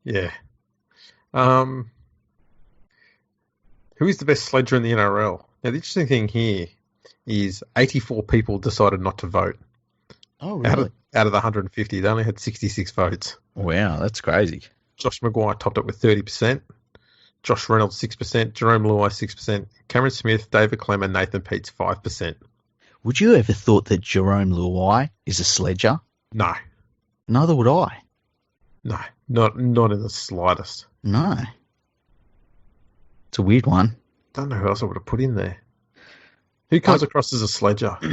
Yeah. Who is the best sledger in the NRL? Now, the interesting thing here is 84 people decided not to vote. Oh, really? Out of the 150, they only had 66 votes. Wow, that's crazy. Josh Maguire topped up with 30%. Josh Reynolds, 6%. Jerome Luai, 6%. Cameron Smith, David Clem, and Nathan Peets, 5%. Would you ever thought that Jerome Luai is a sledger? No. Neither would I. No, not in the slightest. No. It's a weird one. Don't know who else I would have put in there. Who comes across as a sledger? Let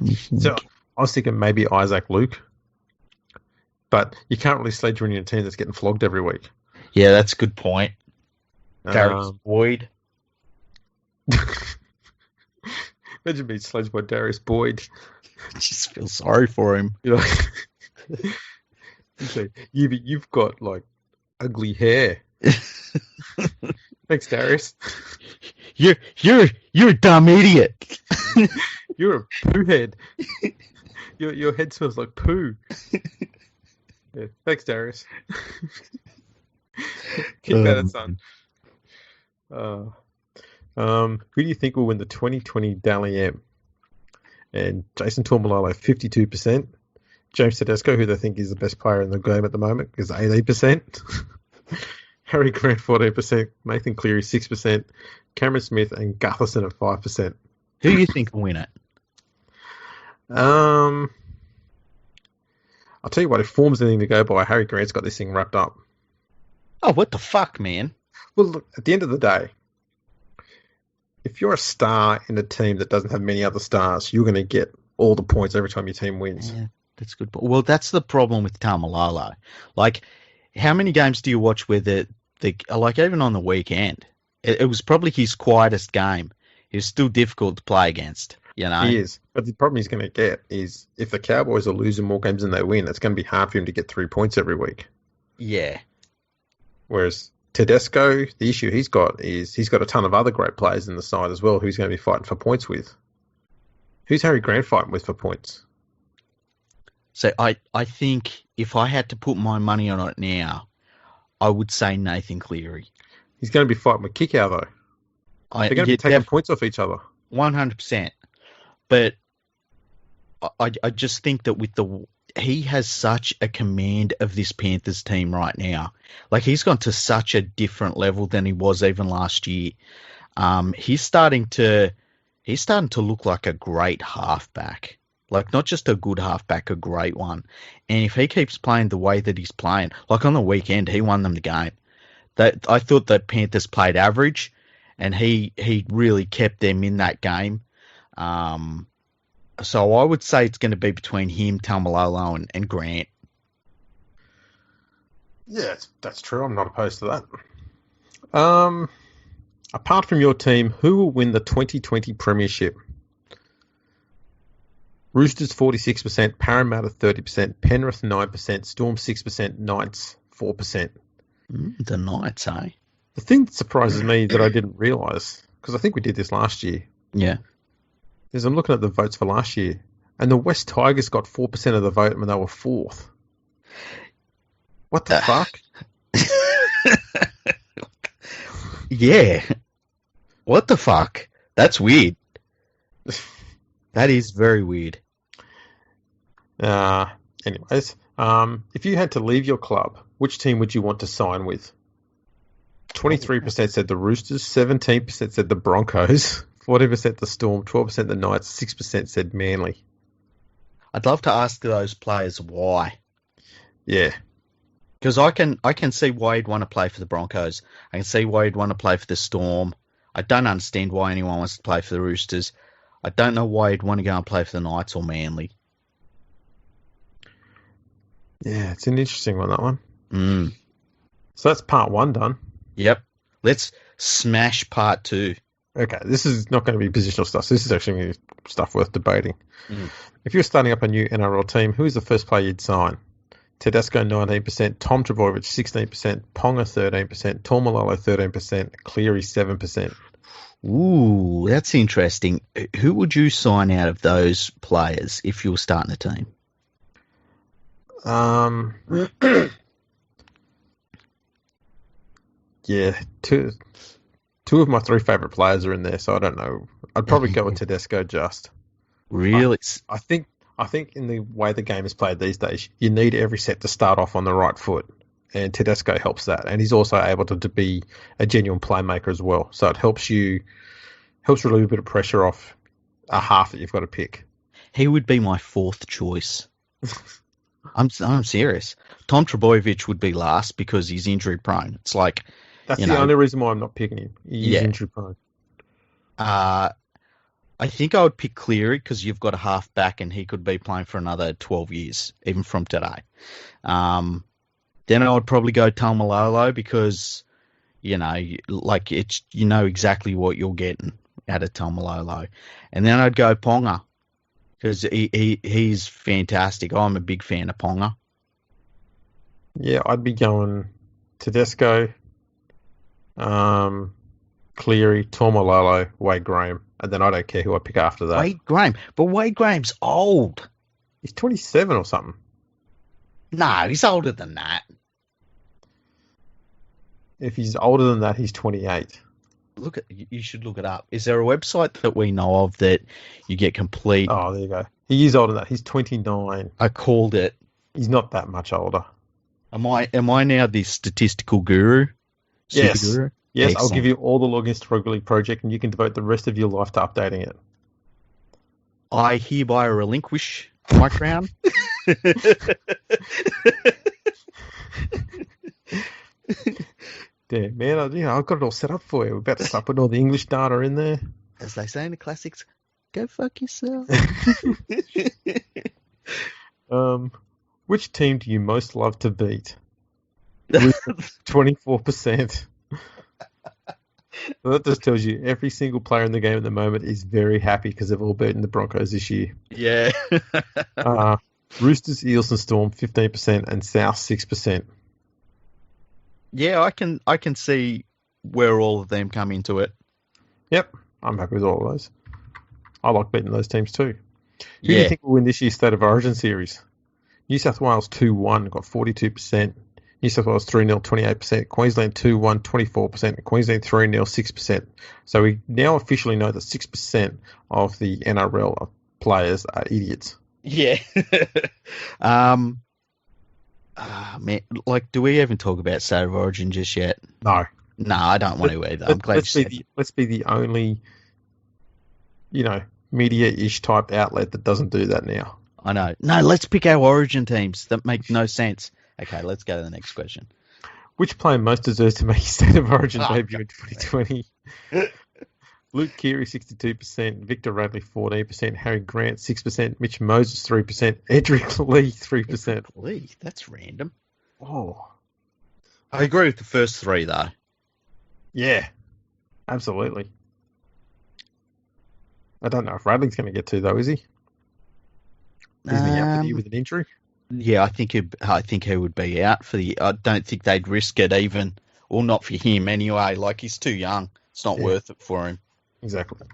me think. So I was thinking maybe Isaac Luke, but you can't really sledge when you're in a team that's getting flogged every week. Yeah, that's a good point. Darius Boyd. Imagine being sledged by Darius Boyd. I just feel sorry for him. You know, you've got like ugly hair. Thanks, Darius. You're a dumb idiot. You're a poo head. Your head smells like poo. Yeah, thanks, Darius. Keep at it, son. Who do you think will win the 2020 Dally M? And Jason Taumalolo, 52%. James Tedesco, who they think is the best player in the game at the moment, is 18%. Harry Grant, 14%. Nathan Cleary, 6%. Cameron Smith and Gutherson at 5%. Who do you think will win it? I'll tell you what, if form's anything to go by, Harry Grant's got this thing wrapped up. Oh, what the fuck, man? Well, look, at the end of the day, if you're a star in a team that doesn't have many other stars, you're going to get all the points every time your team wins. Yeah, that's good. Well, that's the problem with Taumalolo. Like, how many games do you watch where like, even on the weekend, it was probably his quietest game. He was still difficult to play against. You know? He is. But the problem he's going to get is if the Cowboys are losing more games than they win, it's going to be hard for him to get 3 points every week. Yeah. Whereas Tedesco, the issue he's got is he's got a ton of other great players in the side as well who he's going to be fighting for points with. Who's Harry Grant fighting with for points? So I think if I had to put my money on it now, I would say Nathan Cleary. He's going to be fighting with Kickout, though. They're going to be taking points off each other. 100%. But I just think that he has such a command of this Panthers team right now. Like, he's gone to such a different level than he was even last year. He's starting to look like a great halfback. Like, not just a good halfback, a great one. And if he keeps playing the way that he's playing, like on the weekend, he won them the game. I thought that Panthers played average, and he really kept them in that game. So I would say it's going to be between him, Taumalolo, and Grant. Yeah, that's true. I'm not opposed to that. Apart from your team, who will win the 2020 Premiership? Roosters 46%, Parramatta 30%, Penrith 9%, Storm 6%, Knights 4%. The Knights, eh? The thing that surprises me that I didn't realise, because I think we did this last year, Yeah. is I'm looking at the votes for last year, and the West Tigers got 4% of the vote when they were 4th. What the fuck? Yeah. What the fuck? That's weird. That is very weird. Anyways, if you had to leave your club, which team would you want to sign with? 23% said the Roosters, 17% said the Broncos, 40% the Storm, 12% the Knights, 6% said Manly. I'd love to ask those players why. Yeah. Because I can see why you'd want to play for the Broncos. I can see why you'd want to play for the Storm. I don't understand why anyone wants to play for the Roosters. I don't know why you'd want to go and play for the Knights or Manly. Yeah, it's an interesting one, that one. Mm. So that's part 1 done. Yep. Let's smash part 2. Okay, this is not going to be positional stuff. So this is actually going to be stuff worth debating. Mm. If you're starting up a new NRL team, who is the first player you'd sign? Tedesco 19%, Tom Trbojevic 16%, Ponga 13%, Taumalolo 13%, Cleary 7%. Ooh, that's interesting. Who would you sign out of those players if you were starting a team? Yeah, two of my 3 favourite players are in there, so I don't know. I'd probably go with Tedesco just. Really? I think in the way the game is played these days, you need every set to start off on the right foot, and Tedesco helps that. And he's also able to be a genuine playmaker as well, so it helps relieve a bit of pressure off a half that you've got to pick. He would be my 4th choice. I'm serious. Tom Trbojevic would be last because he's injury prone. It's like that's the only reason why I'm not picking him. He's injury prone. I think I would pick Cleary because you've got a half back and he could be playing for another 12 years, even from today. Then I would probably go Taumalolo because, like you know exactly what you're getting out of Taumalolo. And then I'd go Ponga because he's fantastic. I'm a big fan of Ponga. Yeah, I'd be going Tedesco, Cleary, Taumalolo, Wade Graham, and then I don't care who I pick after that. Wade Graham. But Wade Graham's old. He's 27 or something. No, he's older than that. If he's older than that, he's 28. You should look it up. Is there a website that we know of that you get complete? Oh, there you go. He is older than that. He's 29. I called it. He's not that much older. Am I now the statistical guru? Yes. Guru? Yes, Excellent. I'll give you all the logins to Rugby League Project, and you can devote the rest of your life to updating it. I hereby relinquish my crown. Damn, man, I've got it all set up for you. We're about to start putting all the English data in there. As they say in the classics, go fuck yourself. Which team do you most love to beat? With 24%. So that just tells you every single player in the game at the moment is very happy because they've all beaten the Broncos this year. Yeah. Roosters, Eels, and Storm 15%, and South 6%. Yeah, I can see where all of them come into it. Yep, I'm happy with all of those. I like beating those teams too. Who do you Yeah. think will win this year's State of Origin series? New South Wales 2-1 got 42%. New South Wales 3-0 28%. Queensland 2-1 24%. Queensland 3-0 6%. So we now officially know that 6% of the NRL players are idiots. Yeah. Man, like, do we even talk about State of Origin just yet? No. No, I don't want to either. I'm glad you said that. Let's be the only, media-ish type outlet that doesn't do that now. I know. No, let's pick our Origin teams. That make no sense. Okay, let's go to the next question. Which player most deserves to make his State of Origin debut in 2020? Luke Keary, 62%. Victor Radley, 14%. Harry Grant, 6%. Mitch Moses, 3%. Edric Lee, 3%. Edric Lee? That's random. Oh. I agree with the first three, though. Yeah, absolutely. I don't know if Radley's going to get to, though, is he? Isn't he out for the year with an injury? Yeah, I think he would be out for the. I don't think they'd risk it even, or not for him anyway. Like, he's too young. It's not worth it for him. Exactly.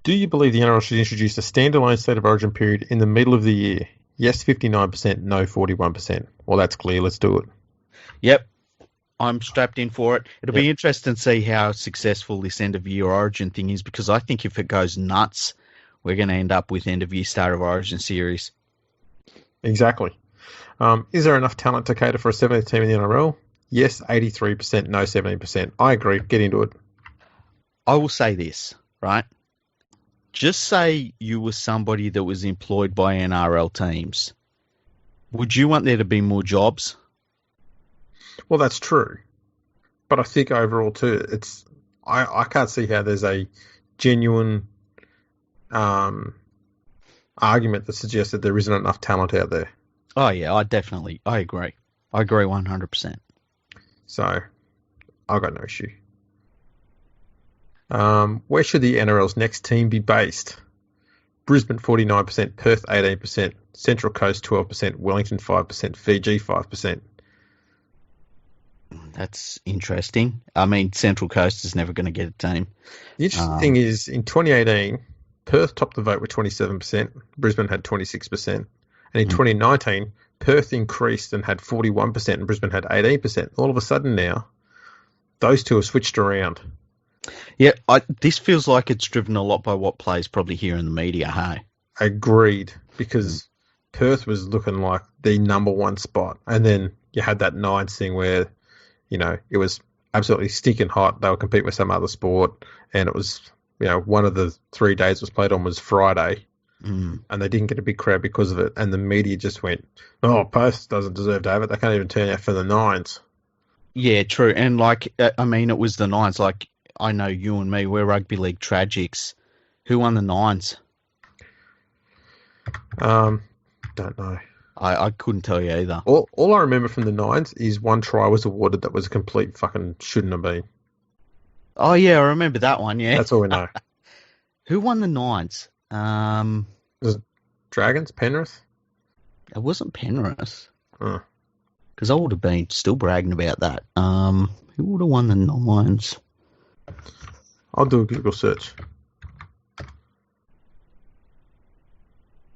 Do you believe the NRL should introduce a standalone State of Origin period in the middle of the year? Yes, 59%. No, 41%. Well, that's clear. Let's do it. Yep. I'm strapped in for it. It'll be interesting to see how successful this end of year Origin thing is, because I think if it goes nuts, we're going to end up with end of year State of Origin series. Exactly. Is there enough talent to cater for a 70th team in the NRL? Yes, 83%. No, 17%. I agree. Get into it. I will say this, right? Just say you were somebody that was employed by NRL teams. Would you want there to be more jobs? Well, that's true. But I think overall, too, I can't see how there's a genuine argument that suggests that there isn't enough talent out there. Oh, yeah, I agree. I agree 100%. So, I've got no issue. Where should the NRL's next team be based? Brisbane 49%, Perth 18%, Central Coast 12%, Wellington 5%, Fiji 5%. That's interesting. I mean, Central Coast is never going to get a team. The interesting thing is, in 2018, Perth topped the vote with 27%, Brisbane had 26%, and in 2019, Perth increased and had 41%, and Brisbane had 18%. All of a sudden now, those two have switched around. Yeah, this feels like it's driven a lot by what players probably hear in the media, hey? Agreed, because Perth was looking like the number one spot, and then you had that Nines thing where, it was absolutely stinking hot. They were competing with some other sport, and it was, one of the 3 days it was played on was Friday, and they didn't get a big crowd because of it, and the media just went, oh, Perth doesn't deserve to have it. They can't even turn out for the Nines. Yeah, true, and it was the Nines. Like, I know you and me, we're rugby league tragics. Who won the Nines? Don't know. I couldn't tell you either. All I remember from the Nines is one try was awarded that was a complete fucking shouldn't have been. Oh, yeah, I remember that one, yeah. That's all we know. Who won the Nines? Was it Dragons? Penrith? It wasn't Penrith. Because I would have been still bragging about that. Who would have won the Nines? I'll do a Google search.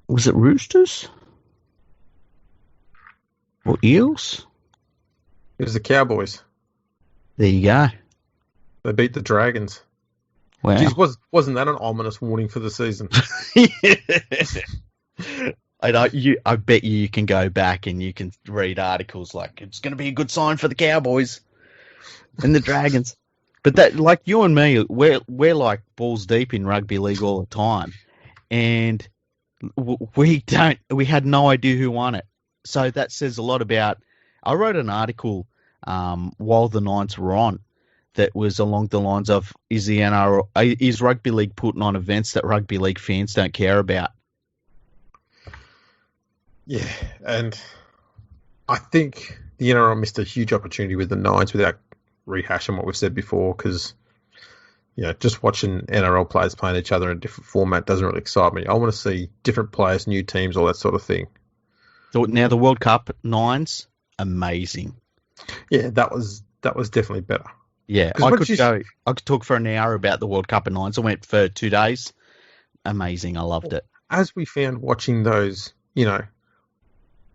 Was it Roosters? Or Eels? It was the Cowboys. There you go. They beat the Dragons. Wow. Jeez, wasn't that an ominous warning for the season? I bet you can go back and you can read articles like, it's going to be a good sign for the Cowboys and the Dragons. But that, like you and me, we're like balls deep in rugby league all the time, and we had no idea who won it. So that says a lot about. I wrote an article while the Nines were on that was along the lines of, is rugby league putting on events that rugby league fans don't care about? Yeah, and I think the NRL missed a huge opportunity with the Nines without rehashing what we've said before because, just watching NRL players playing each other in a different format doesn't really excite me. I want to see different players, new teams, all that sort of thing. Now the World Cup nines, amazing. Yeah, that was definitely better. Yeah, I could talk for an hour about the World Cup of nines. I went for 2 days. Amazing. I loved it. As we found watching those,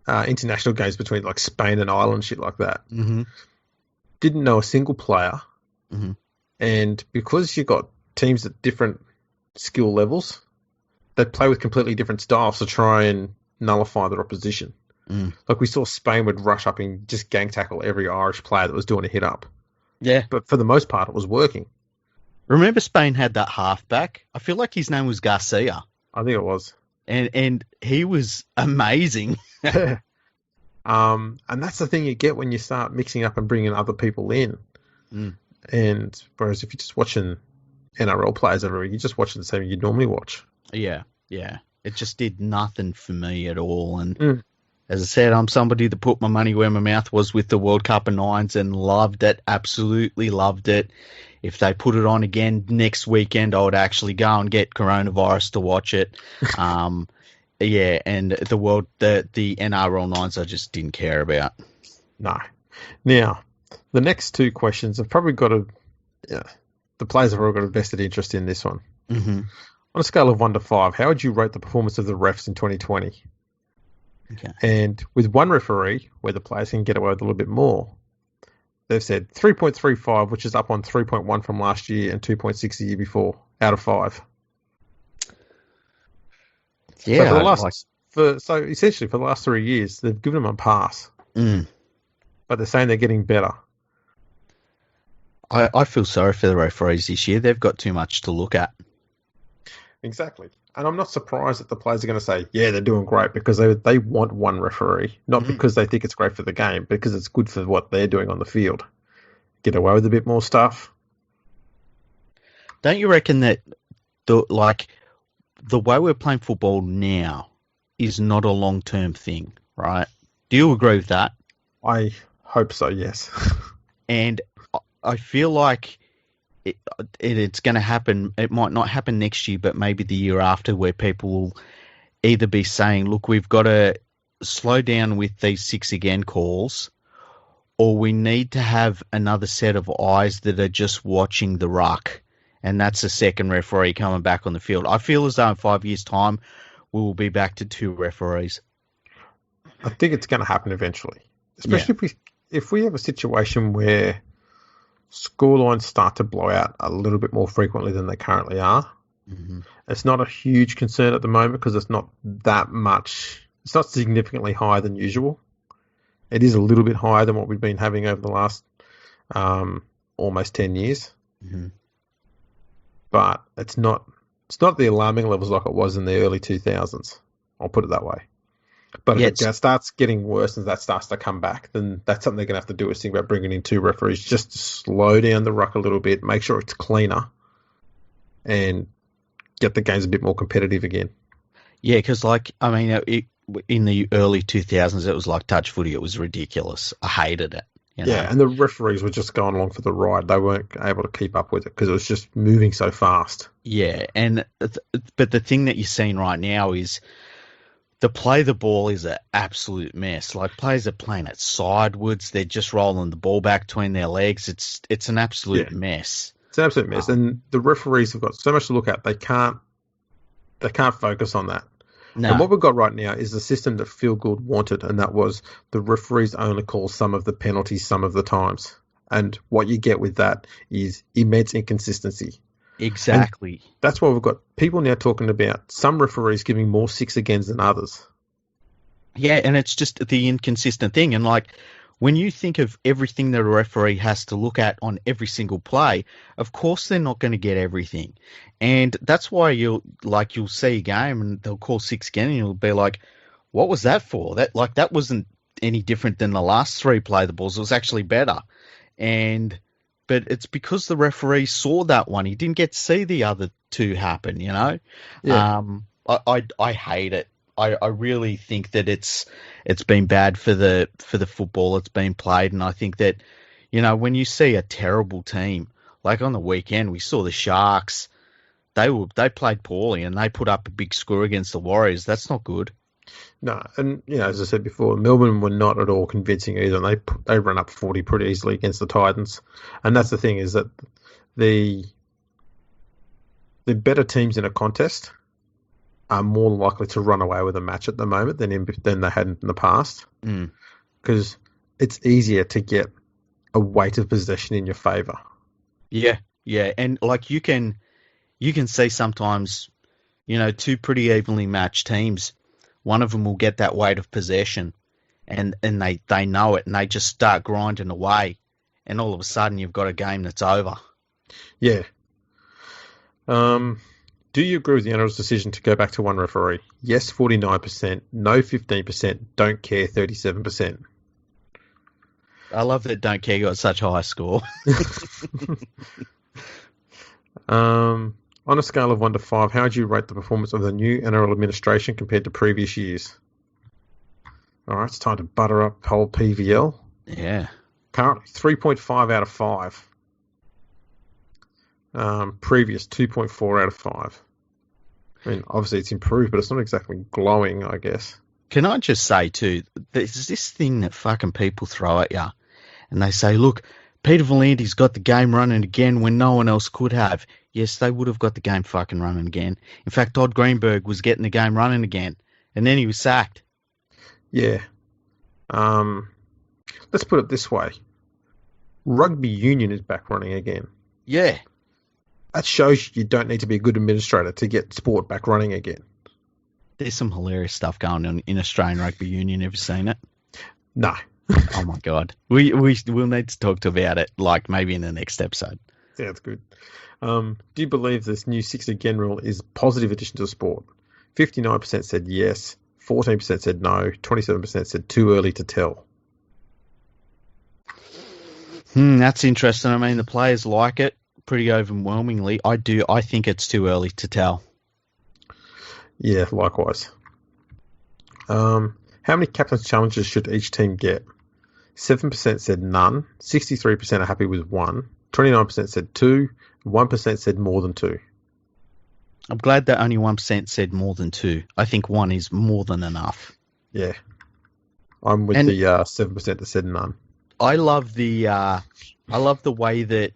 international games between like Spain and Ireland, shit like that, didn't know a single player. Mm-hmm. And because you got teams at different skill levels, they play with completely different styles to try and nullify their opposition. Like we saw Spain would rush up and just gang tackle every Irish player that was doing a hit up. Yeah. But for the most part, it was working. Remember Spain had that halfback? I feel like his name was Garcia. I think it was. And he was amazing. And that's the thing you get when you start mixing up and bringing other people in. And whereas if you're just watching NRL players every week, you're just watching the same you'd normally watch. Yeah. It just did nothing for me at all. And as I said, I'm somebody that put my money where my mouth was with the World Cup of nines and loved it, absolutely loved it. If they put it on again next weekend, I would actually go and get coronavirus to watch it. Yeah, and the NRL nines I just didn't care about. No. Now, the next two questions have probably got the players have all got a vested interest in this one. Mm-hmm. On a scale of 1 to 5, how would you rate the performance of the refs in 2020? Okay. And with one referee, where the players can get away with a little bit more, they've said 3.35, which is up on 3.1 from last year and 2.6 the year before, out of 5. Yeah. So essentially, for the last 3 years, they've given them a pass. But they're saying they're getting better. I feel sorry for the referees this year. They've got too much to look at. Exactly. And I'm not surprised that the players are going to say, yeah, they're doing great because they want one referee, not because they think it's great for the game, because it's good for what they're doing on the field. Get away with a bit more stuff. Don't you reckon that the way we're playing football now is not a long-term thing, right? Do you agree with that? I hope so, yes. And I feel like it's going to happen. It might not happen next year, but maybe the year after, where people will either be saying, look, we've got to slow down with these 6 again calls, or we need to have another set of eyes that are just watching the ruck, and that's a second referee coming back on the field. I feel as though in 5 years' time, we will be back to 2 referees. I think it's going to happen eventually, especially if we have a situation where scorelines start to blow out a little bit more frequently than they currently are. Mm-hmm. It's not a huge concern at the moment because it's not that much. It's not significantly higher than usual. It is a little bit higher than what we've been having over the last almost 10 years. Mm-hmm. But it's not the alarming levels like it was in the early 2000s. I'll put it that way. But if it starts getting worse and that starts to come back, then that's something they're going to have to do, is think about bringing in 2 referees just to slow down the ruck a little bit, make sure it's cleaner, and get the games a bit more competitive again. Yeah, because, in the early 2000s, it was like touch footy. It was ridiculous. I hated it. Yeah, and the referees were just going along for the ride. They weren't able to keep up with it because it was just moving so fast. Yeah, but the thing that you're seeing right now is the play the ball is an absolute mess. Like, players are playing it sideways. They're just rolling the ball back between their legs. It's an absolute mess. It's an absolute mess. And the referees have got so much to look at. They can't focus on that. No. And what we've got right now is the system that Phil Gould wanted, and that was the referees only call some of the penalties some of the times. And what you get with that is immense inconsistency. Exactly. And that's why we've got people now talking about some referees giving more 6 agains than others. Yeah, and it's just the inconsistent thing. And when you think of everything that a referee has to look at on every single play, of course they're not going to get everything. And that's why you'll see a game and they'll call 6 again and you'll be like, what was that for? That wasn't any different than the last 3 play the balls. It was actually better. But it's because the referee saw that one. He didn't get to see the other 2 happen, Yeah. I hate it. I really think that it's been bad for the football that's been played, and I think that You know, when you see a terrible team, like on the weekend, we saw the Sharks. They played poorly and they put up a big score against the Warriors. That's not good. No, and as I said before, Melbourne were not at all convincing either. They run up 40 pretty easily against the Titans, and that's the thing is that the better teams in a contest are more likely to run away with a match at the moment than they had in the past, because it's easier to get a weight of possession in your favour. Yeah, yeah, and like you can see sometimes, two pretty evenly matched teams. One of them will get that weight of possession, and they know it, and they just start grinding away, and all of a sudden you've got a game that's over. Yeah. Do you agree with the NRL's decision to go back to one referee? Yes, 49%. No, 15%. Don't care, 37%. I love that Don't Care got such a high score. On a scale of 1 to 5, how would you rate the performance of the new NRL administration compared to previous years? All right, it's time to butter up whole PVL. Yeah. Currently, 3.5 out of 5. Previous, 2.4 out of 5. I mean, obviously it's improved, but it's not exactly glowing, I guess. Can I just say, too, there's this thing that fucking people throw at you, and they say, look, Peter Volandi's got the game running again when no one else could have. Yes, they would have got the game fucking running again. In fact, Todd Greenberg was getting the game running again, and then he was sacked. Yeah. Let's put it this way. Rugby union is back running again. Yeah. That shows you don't need to be a good administrator to get sport back running again. There's some hilarious stuff going on in Australian Rugby Union. Have you seen it? No. Oh, my God. We'll need to talk about it, like maybe in the next episode. Sounds good. Do you believe this new 6 again rule is a positive addition to the sport? 59% said yes, 14% said no, 27% said too early to tell. That's interesting. I mean, the players like it pretty overwhelmingly. I do. I think it's too early to tell. Yeah, likewise. How many captain's challenges should each team get? 7% said none, 63% are happy with 1, 29% said 2, 1% said more than 2. I'm glad that only 1% said more than 2. I think 1 is more than enough. Yeah. I'm with the 7% that said none. I love the way that,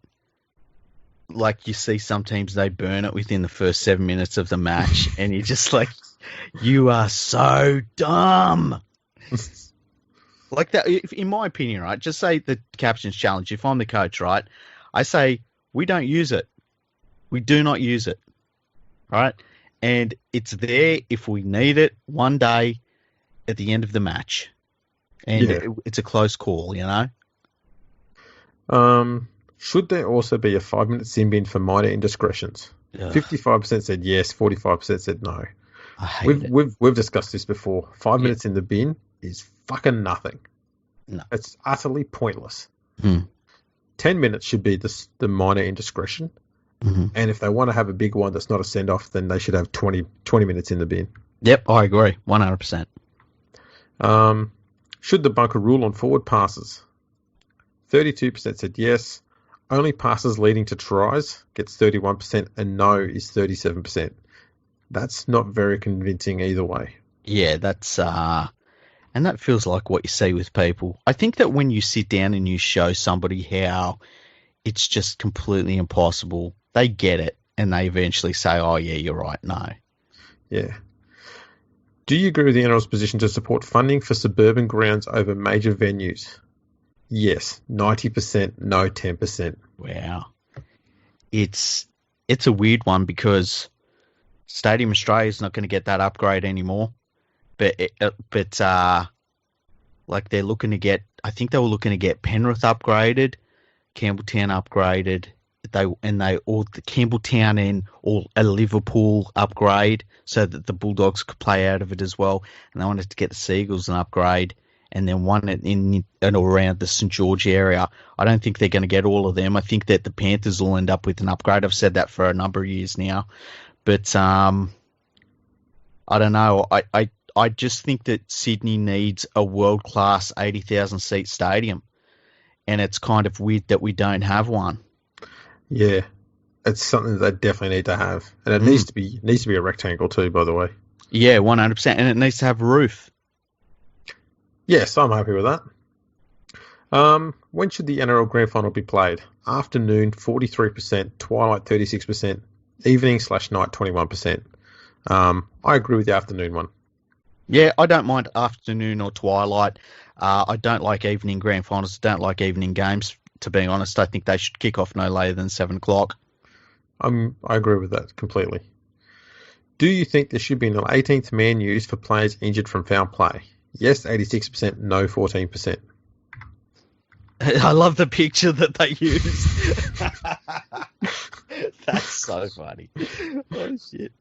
like, you see some teams, they burn it within the first 7 minutes of the match, and you're just like, you are so dumb. Like that, in my opinion, right? Just say the captain's challenge. If I'm the coach, right, I say we don't use it. We do not use it, right? And it's there if we need it one day at the end of the match, and it's a close call, you know. Should there also be a 5-minute sin bin for minor indiscretions? 55% said yes, 45% said no. I hate it. We've discussed this before. 5 minutes in the bin is fucking nothing. No. It's utterly pointless. 10 minutes should be the minor indiscretion. Mm-hmm. And if they want to have a big one that's not a send-off, then they should have 20 minutes in the bin. Yep, I agree. 100%. Should the bunker rule on forward passes? 32% said yes. Only passes leading to tries gets 31%, and no is 37%. That's not very convincing either way. Yeah, that's and that feels like what you see with people. I think that when you sit down and you show somebody how it's just completely impossible, they get it, and they eventually say, oh, yeah, you're right, no. Yeah. Do you agree with the NRL's position to support funding for suburban grounds over major venues? Yes, 90%, no, 10%. Wow. It's a weird one because Stadium Australia is not going to get that upgrade anymore. But like they're looking to get, I think they were looking to get Penrith upgraded, Campbelltown upgraded, the Campbelltown and a Liverpool upgrade so that the Bulldogs could play out of it as well. And they wanted to get the Seagulls an upgrade, and then one in and around the St George area. I don't think they're going to get all of them. I think that the Panthers will end up with an upgrade. I've said that for a number of years now, but I don't know. I just think that Sydney needs a world-class 80,000 seat stadium. and it's kind of weird that we don't have one. Yeah, it's something that they definitely need to have, and it needs to be a rectangle too. By the way. Yeah, 100%, and it needs to have a roof. Yes, I'm happy with that. When should the NRL Grand Final be played? Afternoon, 43%, twilight, 36%, evening/night, 21%. I agree with the afternoon one. Yeah, I don't mind afternoon or twilight. I don't like evening grand finals. I don't like evening games, to be honest. I think they should kick off no later than 7 o'clock. I agree with that completely. Do you think there should be an 18th man used for players injured from foul play? Yes, 86%, no, 14%. I love the picture that they used. That's so funny. Oh, shit.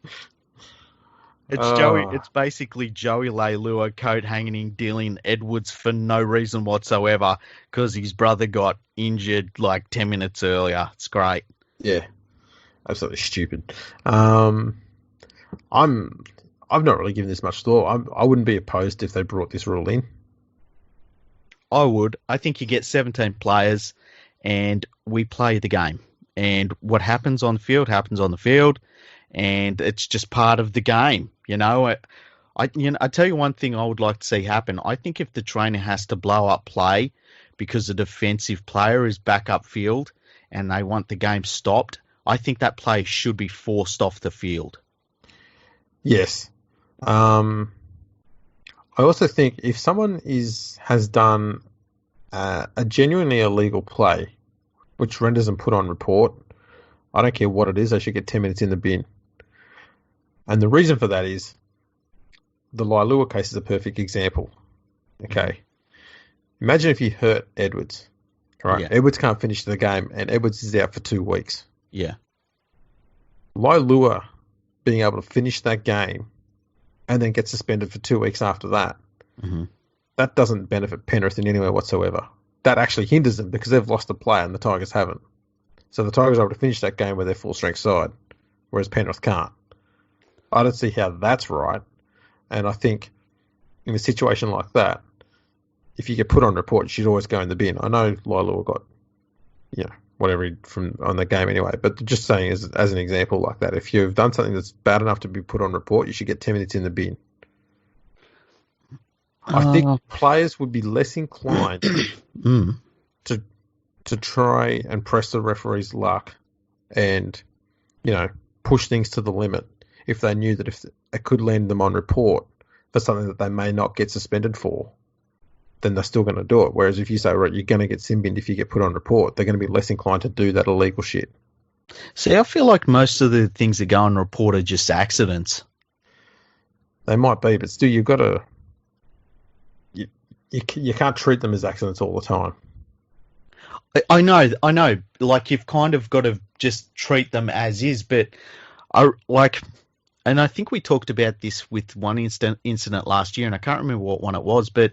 It's basically Joey Leilua coat hanging Dylan Edwards for no reason whatsoever because his brother got injured like 10 minutes earlier. It's great. Yeah, absolutely stupid. I've not really given this much thought. I wouldn't be opposed if they brought this rule in. I would. I think you get 17 players and we play the game. And what happens on the field happens on the field. And it's just part of the game. I tell you one thing I would like to see happen. I think if the trainer has to blow up play because a defensive player is back up field and they want the game stopped, I think that play should be forced off the field. Yes. I also think if someone has done a genuinely illegal play, which renders them put on report, I don't care what it is, they should get 10 minutes in the bin. And the reason for that is the Lailua case is a perfect example. Okay. Imagine if you hurt Edwards. Right? Yeah. Edwards can't finish the game and Edwards is out for 2 weeks. Yeah. Lailua being able to finish that game and then get suspended for 2 weeks after that, that doesn't benefit Penrith in any way whatsoever. That actually hinders them because they've lost a player and the Tigers haven't. So the Tigers are able to finish that game with their full-strength side, whereas Penrith can't. I don't see how that's right. And I think in a situation like that, if you get put on report, you should always go in the bin. I know Lailua got, whatever from on the game anyway, but just saying as an example like that, if you've done something that's bad enough to be put on report, you should get 10 minutes in the bin. I think players would be less inclined to try and press the referee's luck and, push things to the limit if they knew that if it could land them on report for something that they may not get suspended for, then they're still going to do it. Whereas if you say, right, you're going to get sin-binned if you get put on report, they're going to be less inclined to do that illegal shit. See, I feel like most of the things that go on report are just accidents. They might be, but still you've got to... You can't treat them as accidents all the time. I know. Like, you've kind of got to just treat them as is, but and I think we talked about this with one incident last year, and I can't remember what one it was, but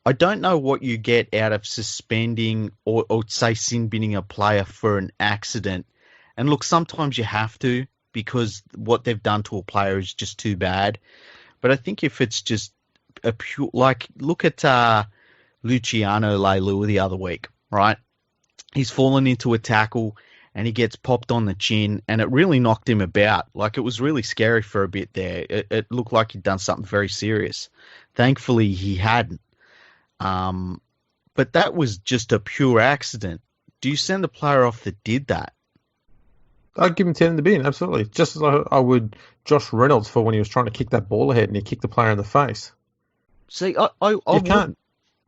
I don't know what you get out of suspending or say sin-binning a player for an accident. And look, sometimes you have to because what they've done to a player is just too bad. But I think if it's just a pure, look at Luciano Leilua the other week, right? He's fallen into a tackle and he gets popped on the chin and it really knocked him about. Like, it was really scary for a bit there. It looked like he'd done something very serious. Thankfully, he hadn't. But that was just a pure accident. Do you send the player off that did that? I'd give him 10 in the bin, absolutely. Just as I would Josh Reynolds for when he was trying to kick that ball ahead and he kicked the player in the face. See,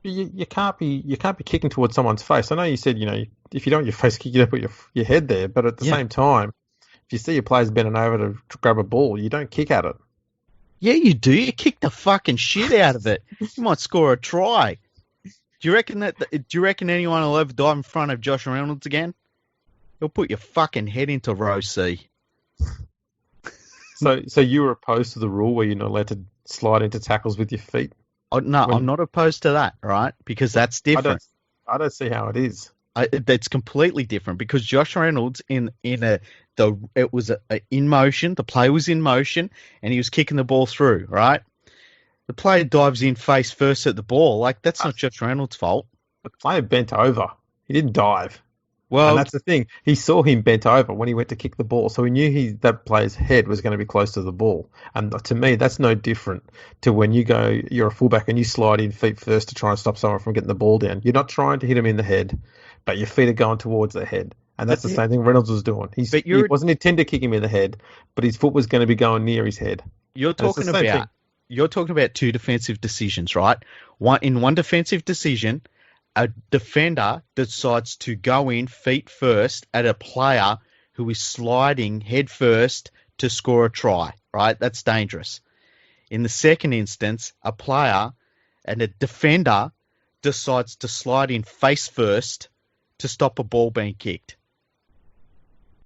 you can't be kicking towards someone's face. I know you said, if you don't want your face kicked, you don't put your head there. But at the same time, if you see your players bending over to grab a ball, you don't kick at it. Yeah, you do. You kick the fucking shit out of it. You might score a try. Do you reckon anyone will ever dive in front of Josh Reynolds again? He'll put your fucking head into row C. So you were opposed to the rule where you're not allowed to slide into tackles with your feet? No, I'm not opposed to that, right? Because that's different. I don't see how it is. That's completely different because Josh Reynolds it was in motion. The play was in motion, and he was kicking the ball through. Right, the player dives in face first at the ball. Like, that's not Josh Reynolds' fault. The player bent over. He didn't dive. And Well, that's the thing. He saw him bent over when he went to kick the ball, so he knew that player's head was going to be close to the ball. And to me, that's no different to when you're a fullback and you slide in feet first to try and stop someone from getting the ball down. You're not trying to hit him in the head, but your feet are going towards the head. And that's the same thing Reynolds was doing. He wasn't intended to kick him in the head, but his foot was going to be going near his head. You're talking about two defensive decisions, right? In one defensive decision, a defender decides to go in feet first at a player who is sliding head first to score a try, right? That's dangerous. In the second instance, a player and a defender decides to slide in face first to stop a ball being kicked.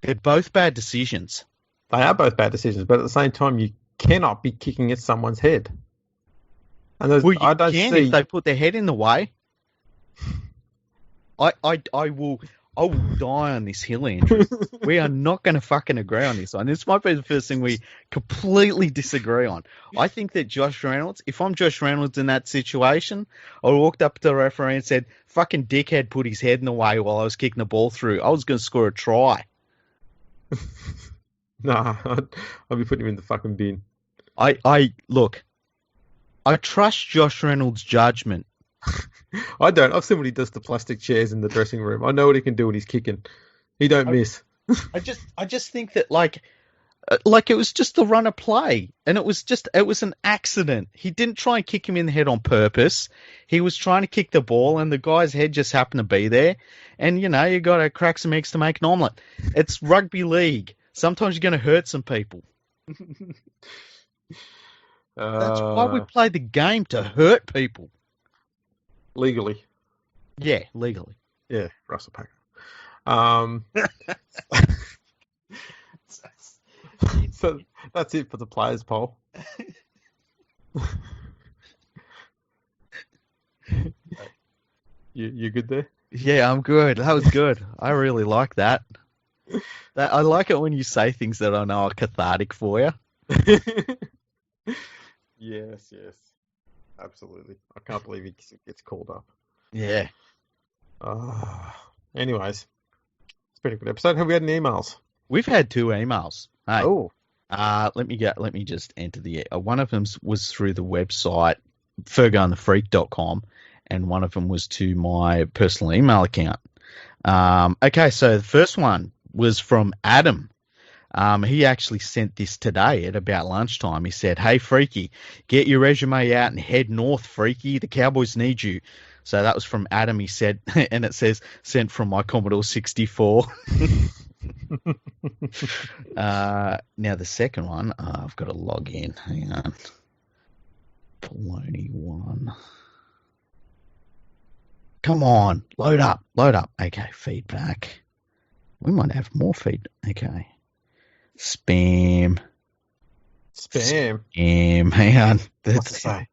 They're both bad decisions. They are both bad decisions, but at the same time, you cannot be kicking at someone's head. And if they put their head in the way. I will die on this hill, Andrew. We are not going to fucking agree on this one. This might be the first thing we completely disagree on. I think that Josh Reynolds, if I'm Josh Reynolds in that situation, I walked up to the referee and said, fucking dickhead put his head in the way while I was kicking the ball through. I was going to score a try. Nah, I'll be putting him in the fucking bin. Look, I trust Josh Reynolds' judgment. I don't. I've seen what he does to plastic chairs in the dressing room. I know what he can do when he's kicking. He don't miss. I just think that like it was just the run of play, and it was an accident. He didn't try and kick him in the head on purpose. He was trying to kick the ball, and the guy's head just happened to be there. And you got to crack some eggs to make an omelette. It's rugby league. Sometimes you're going to hurt some people. That's why we play the game, to hurt people. Legally. Yeah, legally. Yeah, Russell Packer. So that's it for the players poll. You good there? Yeah, I'm good. That was good. I really like that. I like it when you say things that I know are cathartic for you. Yes. Absolutely. I can't believe he gets called up. Yeah. Anyways, it's been a good episode. Have we had any emails? We've had 2 emails. Hey. Oh. Let me just enter the one of them was through the website fergoandthefreak.com, and one of them was to my personal email account. Okay, so the first one was from Adam. He actually sent this today at about lunchtime. He said, "Hey, Freaky, get your resume out and head north, Freaky. The Cowboys need you." So that was from Adam, he said, and it says, "Sent from my Commodore 64." Now, the second one, I've got to log in. Hang on. Baloney one. Come on, load up. Okay, feedback. We might have more feed. Okay. Spam. Hang on. What's it say?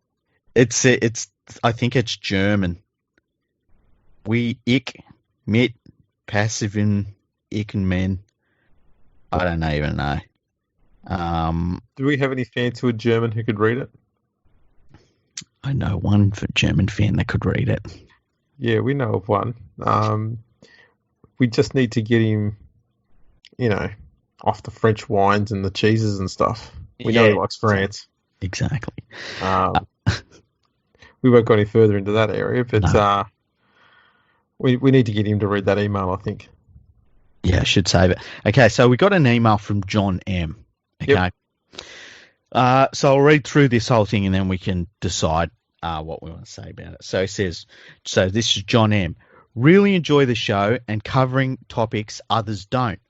It's. I think it's German. Ich mit passiven Icken. I don't even know. Do we have any fans who are German who could read it? I know one German fan that could read it. Yeah, we know of one. We just need to get him, off the French wines and the cheeses and stuff. We know he likes France. Exactly. We won't go any further into that area, but no. We need to get him to read that email, I think. Yeah, I should save it. Okay, so we got an email from John M. Okay. Yep. So I'll read through this whole thing and then we can decide what we want to say about it. So it says, this is John M. Really enjoy the show and covering topics others don't.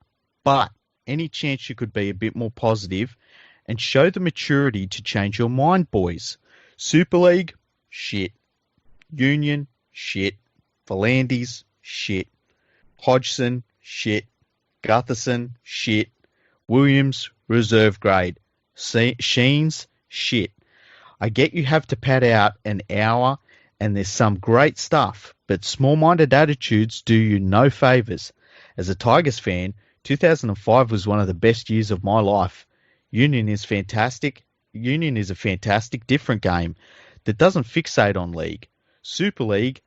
But any chance you could be a bit more positive and show the maturity to change your mind, boys. Super League, shit. Union, shit. Volandis, shit. Hodgson, shit. Gutherson, shit. Williams, reserve grade. Sheens, shit. I get you have to pad out an hour and there's some great stuff, but small-minded attitudes do you no favours. As a Tigers fan, 2005 was one of the best years of my life. Union is fantastic. Union is a fantastic, different game that doesn't fixate on league. Super League,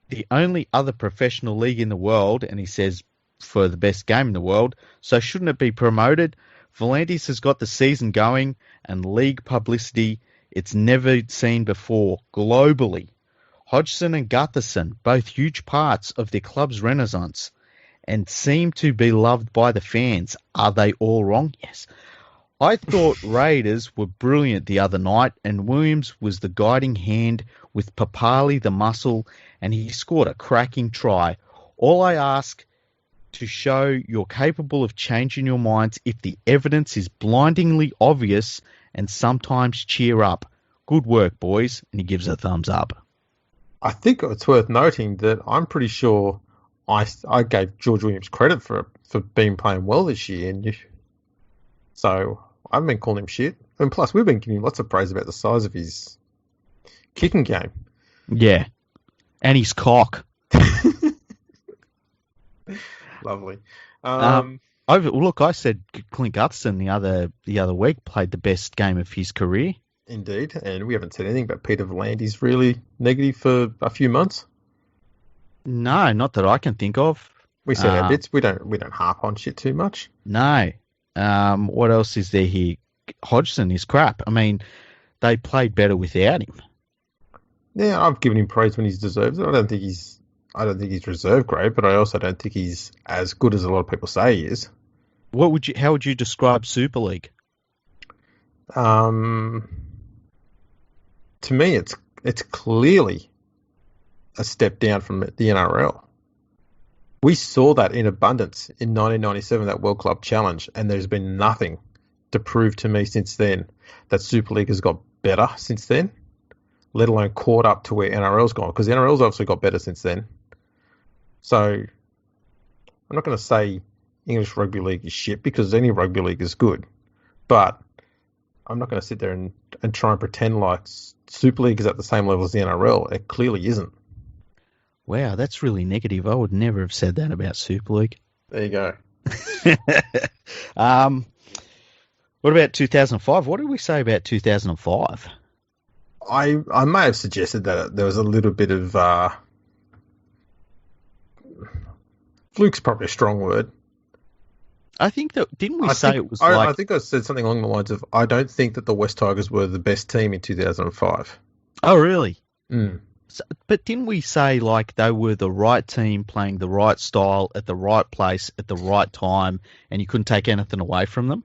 the only other professional league in the world, and he says for the best game in the world, so shouldn't it be promoted? Volantis has got the season going and league publicity it's never seen before globally. Hodgson and Gutherson, both huge parts of their club's renaissance and seem to be loved by the fans. Are they all wrong? Yes. I thought Raiders were brilliant the other night, and Williams was the guiding hand with Papali the muscle, and he scored a cracking try. All I ask to show you're capable of changing your minds if the evidence is blindingly obvious, and sometimes cheer up. Good work, boys. And he gives a thumbs up. I think it's worth noting that I'm pretty sure I gave George Williams credit for being playing well this year, so I haven't been calling him shit. And plus, we've been giving him lots of praise about the size of his kicking game. Yeah, and his cock. Lovely. I said Clint Gutherson the other week played the best game of his career. Indeed, and we haven't said anything about Peter Volantis really negative for a few months. No, not that I can think of. We said our bits. We don't harp on shit too much. No. What else is there here? Hodgson is crap. I mean, they played better without him. Yeah, I've given him praise when he's deserved it. I don't think he's reserve grade, but I also don't think he's as good as a lot of people say he is. How would you describe Super League? To me, it's clearly a step down from the NRL. We saw that in abundance in 1997, that World Club Challenge, and there's been nothing to prove to me since then that Super League has got better since then, let alone caught up to where NRL's gone, because the NRL's obviously got better since then. So I'm not going to say English Rugby League is shit, because any rugby league is good, but I'm not going to sit there and try and pretend like Super League is at the same level as the NRL. It clearly isn't. Wow, that's really negative. I would never have said that about Super League. There you go. What about 2005? What did we say about 2005? I may have suggested that there was a little bit of fluke's probably a strong word. I think that I think I said something along the lines of, I don't think that the West Tigers were the best team in 2005. Oh, really? Mm. So, but didn't we say like they were the right team playing the right style at the right place at the right time, and you couldn't take anything away from them?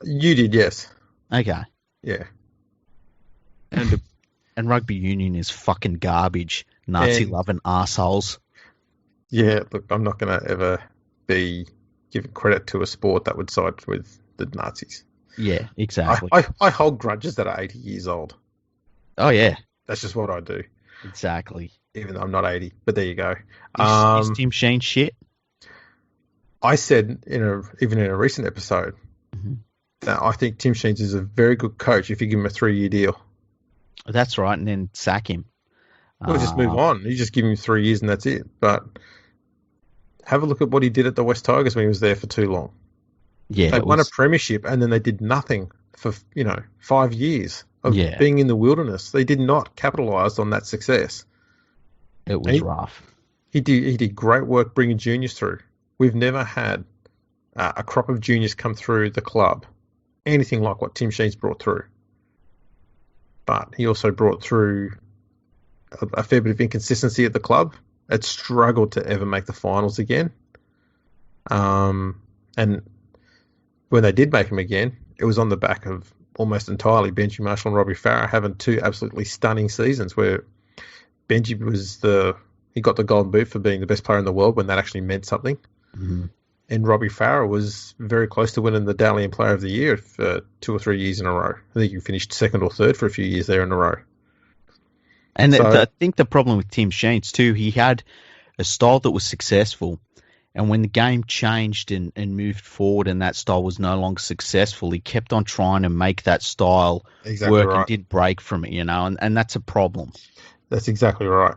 You did, yes. Okay. Yeah. And rugby union is fucking garbage. Nazi-loving assholes. Yeah, look, I'm not going to ever be giving credit to a sport that would side with the Nazis. Yeah, exactly. I hold grudges that are 80 years old. Oh, yeah. That's just what I do. Exactly. Even though I'm not 80, but there you go. Is Tim Sheen shit? I said even in a recent episode that I think Tim Sheen is a very good coach if you give him a 3-year deal. That's right, and then sack him. We'll just move on. You just give him 3 years and that's it. But have a look at what he did at the West Tigers when he was there for too long. Yeah, they won a premiership and then they did nothing for 5 years of being in the wilderness. They did not capitalise on that success. It was rough. He did great work bringing juniors through. We've never had a crop of juniors come through the club anything like what Tim Sheen's brought through. But he also brought through a fair bit of inconsistency at the club. It struggled to ever make the finals again. And when they did make them again, it was on the back of almost entirely Benji Marshall and Robbie Farah having two absolutely stunning seasons where Benji he got the golden boot for being the best player in the world when that actually meant something. Mm-hmm. And Robbie Farah was very close to winning the Dalian Player of the Year for 2 or 3 years in a row. I think he finished second or third for a few years there in a row. And I think the problem with Tim Sheens too, he had a style that was successful. And when the game changed and moved forward and that style was no longer successful, he kept on trying to make that style work and did break from it, and that's a problem. That's exactly right.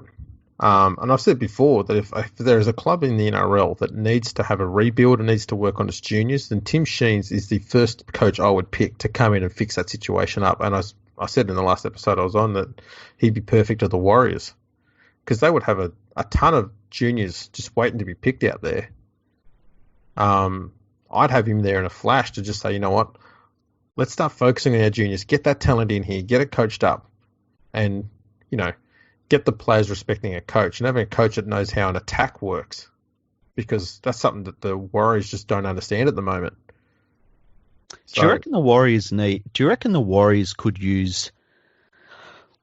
And I've said before that if there is a club in the NRL that needs to have a rebuild and needs to work on its juniors, then Tim Sheens is the first coach I would pick to come in and fix that situation up. And I said in the last episode I was on that he'd be perfect at the Warriors because they would have a ton of juniors just waiting to be picked out there. I'd have him there in a flash to just say, you know what, let's start focusing on our juniors, get that talent in here, get it coached up, and, you know, get the players respecting a coach and having a coach that knows how an attack works, because that's something that the Warriors just don't understand at the moment. Do you reckon the Warriors could use,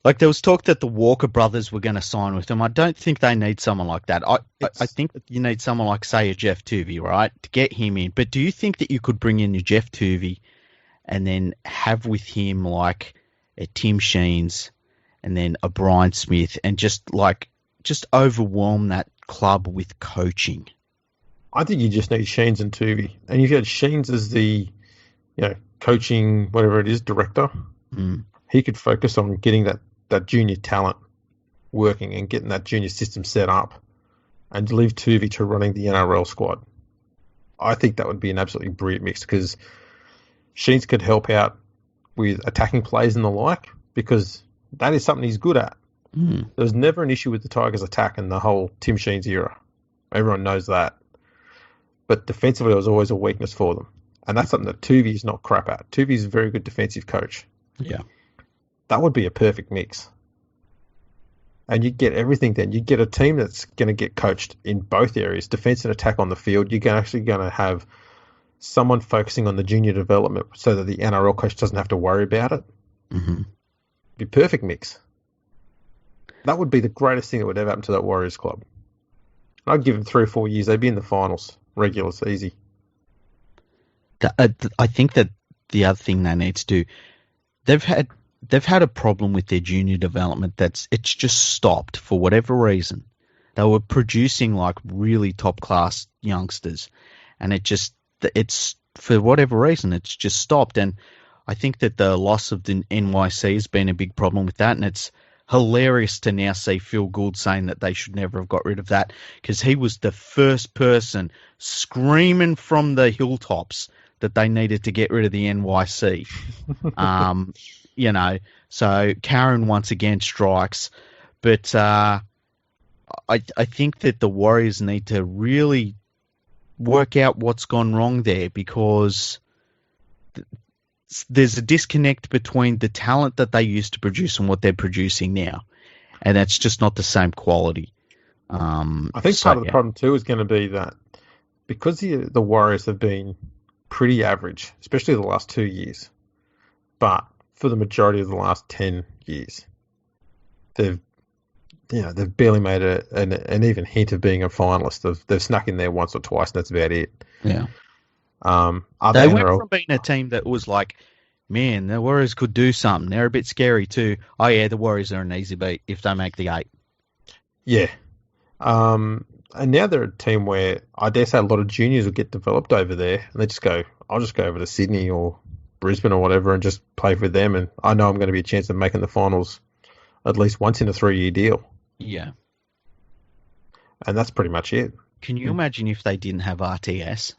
like there was talk that the Walker brothers were going to sign with them. I don't think they need someone like that. I think you need someone like, say, a Jeff Tuvey, right, to get him in. But do you think that you could bring in your Jeff Tuvey and then have with him like a Tim Sheens and then a Brian Smith and just overwhelm that club with coaching? I think you just need Sheens and Tuvey. And if you had Sheens as the, coaching, whatever it is, director, he could focus on getting that junior talent working and getting that junior system set up and leave Tuvey to running the NRL squad. I think that would be an absolutely brilliant mix, because Sheens could help out with attacking plays and the like, because that is something he's good at. There was never an issue with the Tigers' attack in the whole Tim Sheens era. Everyone knows that. But defensively, there was always a weakness for them. And that's something that Tuvey is not crap at. Tuvey is a very good defensive coach. Yeah. That would be a perfect mix. And you'd get everything then. You'd get a team that's going to get coached in both areas, defense and attack on the field. You're actually going to have someone focusing on the junior development so that the NRL coach doesn't have to worry about it. Mm-hmm. Be a perfect mix. That would be the greatest thing that would ever happen to that Warriors club. I'd give them 3 or 4 years. They'd be in the finals. Regulars, easy. I think that the other thing they need to do, they've had a problem with their junior development it's just stopped for whatever reason. They were producing like really top class youngsters, and it's for whatever reason it's just stopped. And I think that the loss of the NYC has been a big problem with that, and it's hilarious to now see Phil Gould saying that they should never have got rid of that, because he was the first person screaming from the hilltops that they needed to get rid of the NYC. So Karen once again strikes. But I think that the Warriors need to really work out what's gone wrong there, because there's a disconnect between the talent that they used to produce and what they're producing now. And that's just not the same quality. I think part of the problem too is going to be that because the Warriors have been pretty average, especially the last 2 years, but for the majority of the last 10 years, they've barely made an even hint of being a finalist. They've snuck in there once or twice, and that's about it. Yeah. They went from being a team that was like, man, the Warriors could do something. They're a bit scary too. Oh yeah, the Warriors are an easy beat if they make the 8. Yeah. And now they're a team where I dare say a lot of juniors will get developed over there, and they just go, I'll just go over to Sydney or Brisbane or whatever and just play for them, and I know I'm going to be a chance of making the finals at least once in a 3-year deal. Yeah. And that's pretty much it. Can you imagine if they didn't have RTS?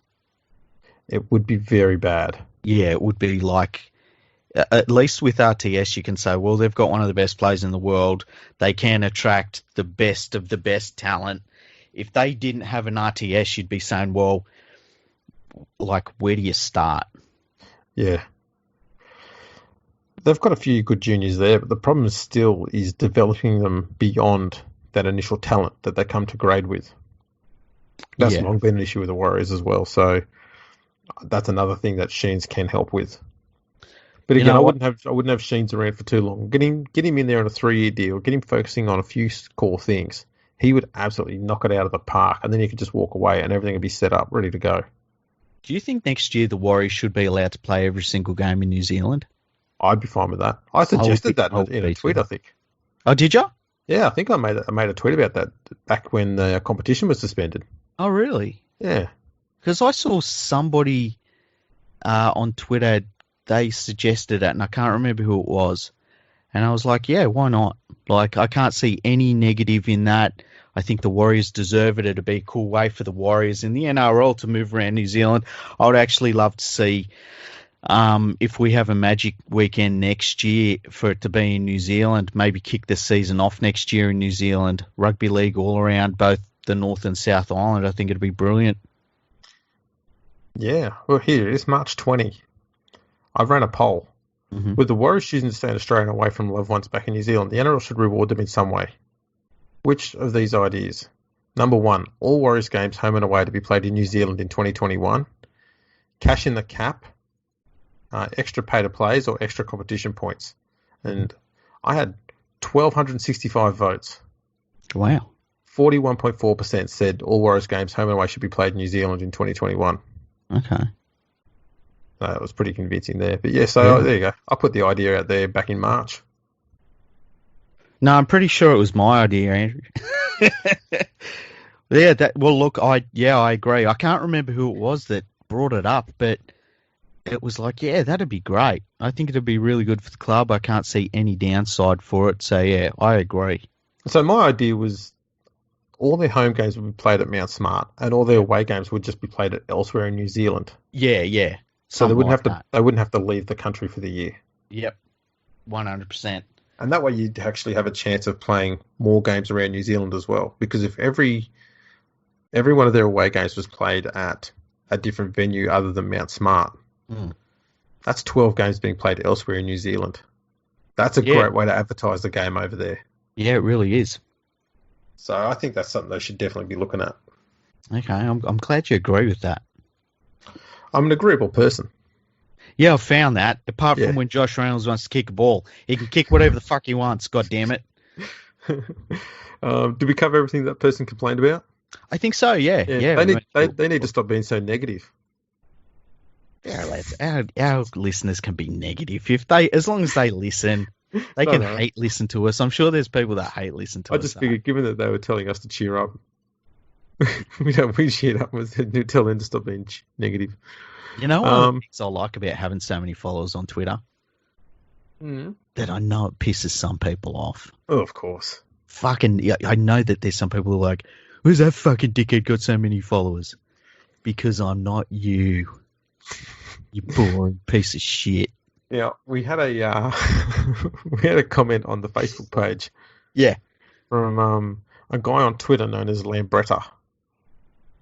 It would be very bad. Yeah, it would be like, at least with RTS, you can say, well, they've got one of the best players in the world. They can attract the best of the best talent. If they didn't have an RTS, you'd be saying, well, like, where do you start? Yeah. They've got a few good juniors there, but the problem still is developing them beyond that initial talent that they come to grade with. That's long been an issue with the Warriors as well. So that's another thing that Sheens can help with. But again, I wouldn't have Sheens around for too long. Get him in there on a 3-year deal. Get him focusing on a few core things. He would absolutely knock it out of the park, and then he could just walk away, and everything would be set up, ready to go. Do you think next year the Warriors should be allowed to play every single game in New Zealand? I'd be fine with that. I suggested that in a tweet, I think. Oh, did you? Yeah, I think I made a tweet about that back when the competition was suspended. Oh, really? Yeah. Because I saw somebody on Twitter, they suggested it, and I can't remember who it was. And I was like, yeah, why not? Like, I can't see any negative in that. I think the Warriors deserve it. It'd be a cool way for the Warriors in the NRL to move around New Zealand. I would actually love to see if we have a magic weekend next year for it to be in New Zealand, maybe kick the season off next year in New Zealand, rugby league all around both the North and South Island, I think it'd be brilliant. Yeah, well, here it is, March 20. I ran a poll. Mm-hmm. With the Warriors choosing to stay in Australia and away from loved ones back in New Zealand, the NRL should reward them in some way. Which of these ideas? Number 1, all Warriors games home and away to be played in New Zealand in 2021. Cash in the cap, extra pay-to-plays or extra competition points. And I had 1,265 votes. Wow. 41.4% said all Warriors games home and away should be played in New Zealand in 2021. Okay. That was pretty convincing there. But yeah, so there you go. I put the idea out there back in March. No, I'm pretty sure it was my idea, Andrew. Yeah, I agree. I can't remember who it was that brought it up, but it was like, yeah, that'd be great. I think it'd be really good for the club. I can't see any downside for it. So yeah, I agree. So my idea was all their home games would be played at Mount Smart, and all their away games would just be played elsewhere in New Zealand. Yeah. So they wouldn't have to leave the country for the year. Yep, 100%. And that way you'd actually have a chance of playing more games around New Zealand as well. Because if every one of their away games was played at a different venue other than Mount Smart, that's 12 games being played elsewhere in New Zealand. That's a great way to advertise the game over there. Yeah, it really is. So I think that's something they should definitely be looking at. Okay, I'm glad you agree with that. I'm an agreeable person. Yeah, I've found that. Apart from when Josh Reynolds wants to kick a ball. He can kick whatever the fuck he wants, god damn it. Did we cover everything that person complained about? I think so, yeah. They need to stop being so negative. Yeah, our listeners can be negative. As long as they listen, they can hate listen to us. I'm sure there's people that hate listen to us. I just figured, given that they were telling us to cheer up, we cheered up and tell them to stop being negative. You know one of the things I like about having so many followers on Twitter? That I know it pisses some people off. Oh, of course. I know that there's some people who are like, who's that fucking dickhead got so many followers? Because I'm not you. You boring piece of shit. Yeah, we had a comment on the Facebook page. Yeah. From a guy on Twitter known as Lambretta.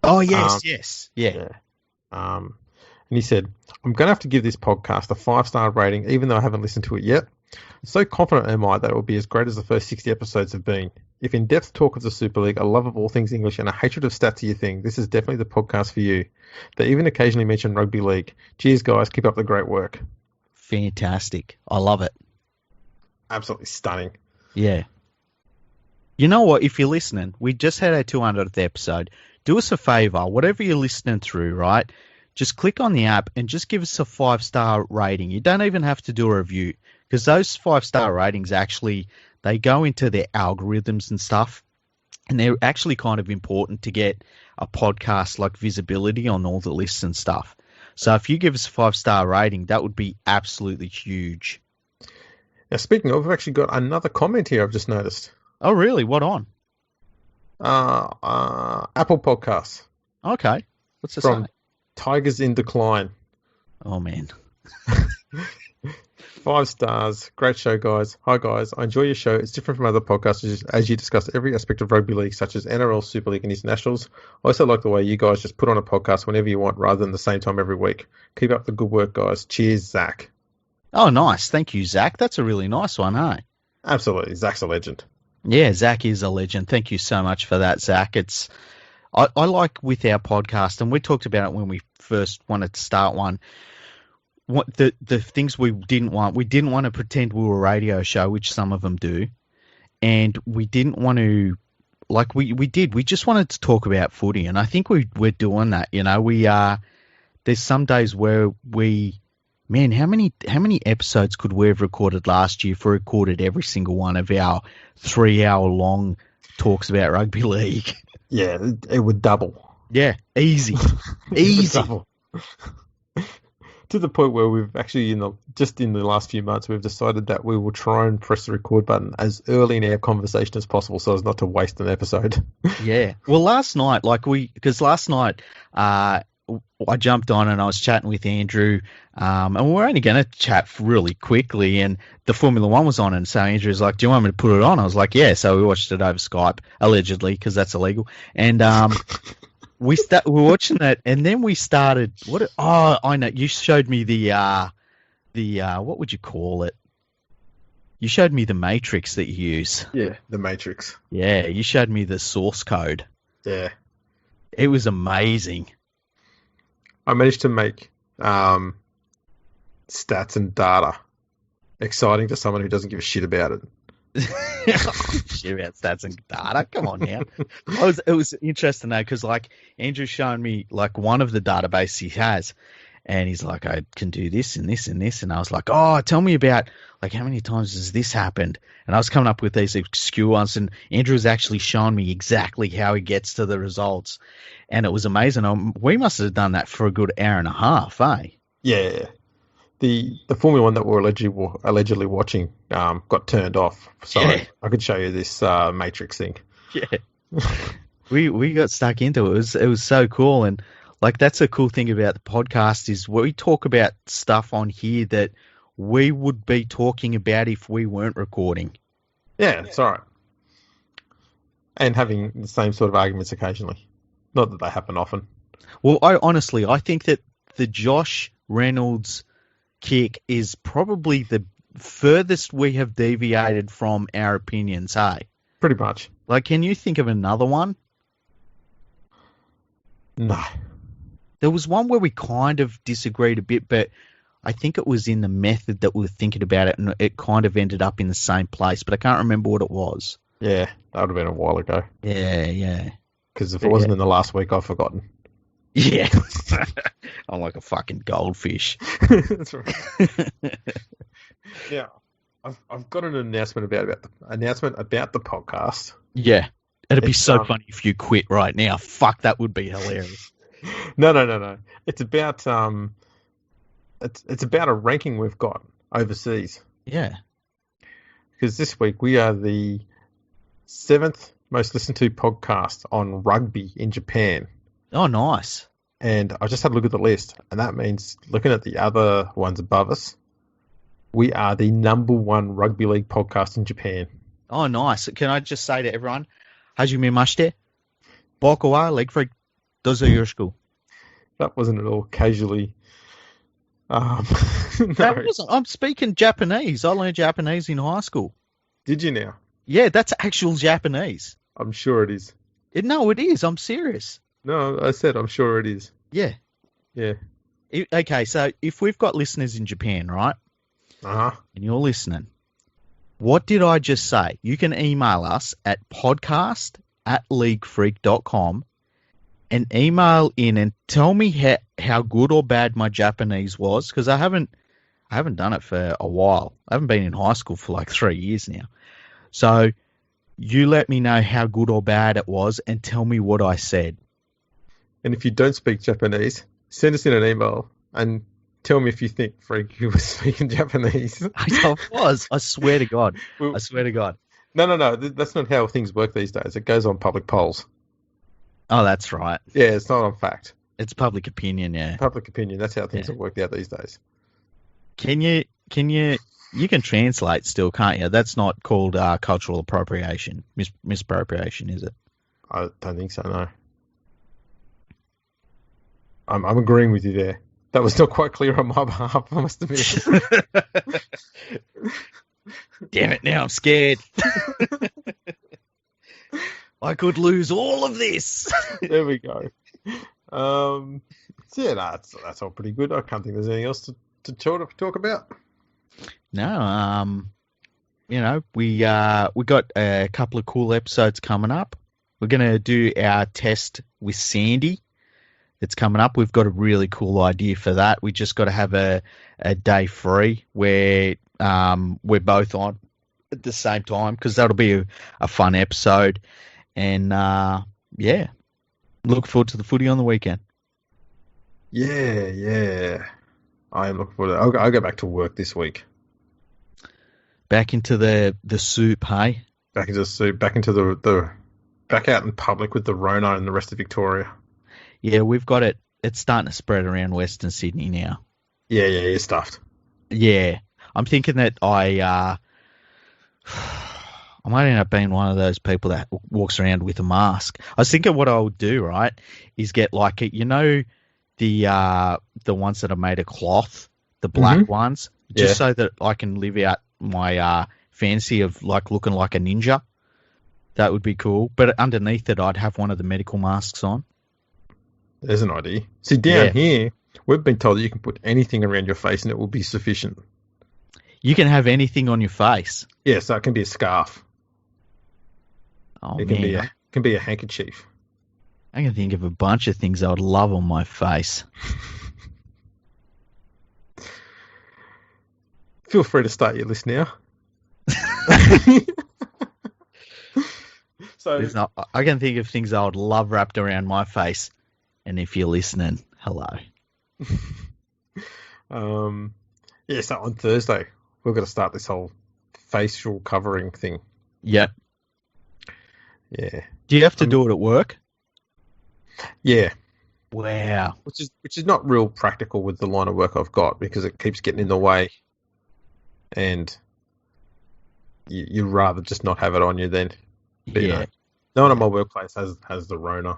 Oh, yes. Yeah. And he said, I'm going to have to give this podcast a 5-star rating, even though I haven't listened to it yet. So confident am I that it will be as great as the first 60 episodes have been. If in-depth talk of the Super League, a love of all things English, and a hatred of stats are your thing, this is definitely the podcast for you. They even occasionally mention rugby league. Cheers, guys. Keep up the great work. Fantastic. I love it. Absolutely stunning. Yeah. You know what? If you're listening, we just had our 200th episode. Do us a favor, whatever you're listening through, right? Just click on the app and just give us a 5-star rating. You don't even have to do a review, because those 5-star ratings actually, they go into their algorithms and stuff, and they're actually kind of important to get a podcast like visibility on all the lists and stuff. So if you give us a 5-star rating, that would be absolutely huge. Now, speaking of, we've actually got another comment here I've just noticed. Oh, really? What on? Apple Podcasts. Okay. What's this from Tigers in Decline. Oh, man. 5 stars. Great show, guys. Hi, guys. I enjoy your show. It's different from other podcasts as you discuss every aspect of rugby league, such as NRL, Super League, and internationals. I also like the way you guys just put on a podcast whenever you want, rather than the same time every week. Keep up the good work, guys. Cheers, Zach. Oh, nice. Thank you, Zach. That's a really nice one, hey? Absolutely. Zach's a legend. Yeah, Zach is a legend. Thank you so much for that, Zach. I like with our podcast, and we talked about it when we first wanted to start one, what the things we didn't want to pretend we were a radio show, which some of them do, and we didn't want to, like we just wanted to talk about footy, and I think we're doing that. You know, there's some days where man, how many episodes could we have recorded last year if we recorded every single one of our 3-hour long talks about rugby league? Yeah, it would double. Yeah, easy. Easy. To the point where we've actually, in the last few months, we've decided that we will try and press the record button as early in our conversation as possible so as not to waste an episode. Yeah. Well, last night, I jumped on and I was chatting with Andrew, and we're only going to chat really quickly. And the Formula One was on, and so Andrew's like, "Do you want me to put it on?" I was like, "Yeah." So we watched it over Skype, allegedly, because that's illegal. And we were watching that, and then we started. I know. You showed me the what would you call it? You showed me the matrix that you use. Yeah, the matrix. Yeah, you showed me the source code. Yeah. It was amazing. I managed to make stats and data exciting to someone who doesn't give a shit about it. Shit about stats and data. Come on now. It was interesting though, because like Andrew's showing me like one of the databases he has, and he's like, I can do this and this and this, and I was like, oh, tell me about like how many times has this happened? And I was coming up with these obscure ones, and Andrew was actually showing me exactly how he gets to the results, and it was amazing. We must have done that for a good hour and a half, eh? Yeah. The Formula One that we're allegedly watching got turned off, so Yeah. I could show you this matrix thing. Yeah. we got stuck into it. It was so cool, and like that's a cool thing about the podcast is we talk about stuff on here that we would be talking about if we weren't recording. Yeah, it's all right. And having the same sort of arguments occasionally. Not that they happen often. Well, I think that the Josh Reynolds kick is probably the furthest we have deviated from our opinions, hey? Pretty much. Like, can you think of another one? No. There was one where we kind of disagreed a bit, but I think it was in the method that we were thinking about it, and it kind of ended up in the same place, but I can't remember what it was. Yeah, that would have been a while ago. Yeah. Because if it wasn't in the last week, I've forgotten. Yeah. I'm like a fucking goldfish. That's right. Yeah, I've got an announcement about the podcast. Yeah. It'd be so funny if you quit right now. Fuck, that would be hilarious. No. It's about it's about a ranking we've got overseas. Yeah. Because this week we are the 7th most listened to podcast on rugby in Japan. Oh, nice. And I just had a look at the list, and that means looking at the other ones above us, we are the #1 rugby league podcast in Japan. Oh, nice. Can I just say to everyone, Hajime mashite, boku wa league freak, dozo yoroshiku. That wasn't at all casually. No. That wasn't. I'm speaking Japanese. I learned Japanese in high school. Did you now? Yeah, that's actual Japanese. I'm sure it is. No, it is. I'm serious. No, I said I'm sure it is. Yeah. Yeah. Okay, so if we've got listeners in Japan, right? Uh-huh. And you're listening, what did I just say? You can email us at podcast@leaguefreak.com and email in and tell me how good or bad my Japanese was, because I haven't done it for a while. I haven't been in high school for like 3 years now. So you let me know how good or bad it was and tell me what I said. And if you don't speak Japanese, send us in an email and tell me if you think Frank you were speaking Japanese. I was. I swear to God. Well, I swear to God. No. That's not how things work these days. It goes on public polls. Oh, that's right. Yeah, it's not on fact. It's public opinion, yeah. Public opinion. That's how things have worked out these days. You can translate still, can't you? That's not called cultural appropriation. Misappropriation, is it? I don't think so, no. I'm agreeing with you there. That was not quite clear on my behalf, I must admit. Damn it, now I'm scared. I could lose all of this. There we go. So yeah, that's all pretty good. I can't think there's anything else to talk about. No, we got a couple of cool episodes coming up. We're gonna do our test with Sandy. It's coming up. We've got a really cool idea for that. We just got to have a day free where we're both on at the same time, because that'll be a fun episode. And yeah, look forward to the footy on the weekend. Yeah. I am looking forward to it. I'll go back to work this week. Back into the soup, hey? Back into the soup. Back into back out in public with the Rona and the rest of Victoria. Yeah, we've got it it's starting to spread around Western Sydney now. Yeah, you're stuffed. Yeah. I'm thinking that I might end up being one of those people that walks around with a mask. I was thinking what I would do, right, is get like the ones that are made of cloth, the black ones, just so that I can live out my fantasy of like looking like a ninja. That would be cool. But underneath it, I'd have one of the medical masks on. There's an idea. See, down here, we've been told that you can put anything around your face and it will be sufficient. You can have anything on your face. Yeah, so it can be a scarf. Oh, it man. can be a handkerchief. I can think of a bunch of things I would love on my face. Feel free to start your list now. So I can think of things I would love wrapped around my face. And if you're listening, hello. So on Thursday, we're going to start this whole facial covering thing. Yep. Yeah. Do you have to do it at work? Yeah. Wow. Which is not real practical with the line of work I've got because it keeps getting in the way, and you'd rather just not have it on you then. But, no one at my workplace has the Rona.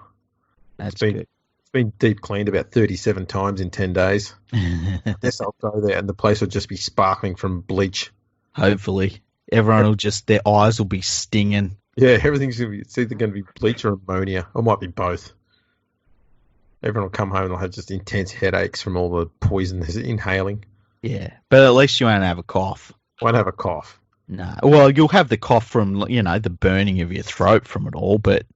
That's good. It's been deep cleaned about 37 times in 10 days. I guess I'll go there and the place will just be sparkling from bleach. Hopefully. Everyone will their eyes will be stinging. Yeah, everything's it's either going to be bleach or ammonia. Or it might be both. Everyone will come home and they'll have just intense headaches from all the poison they're inhaling. Yeah, but at least you won't have a cough. Won't have a cough. No. Well, you'll have the cough from, the burning of your throat from it all, but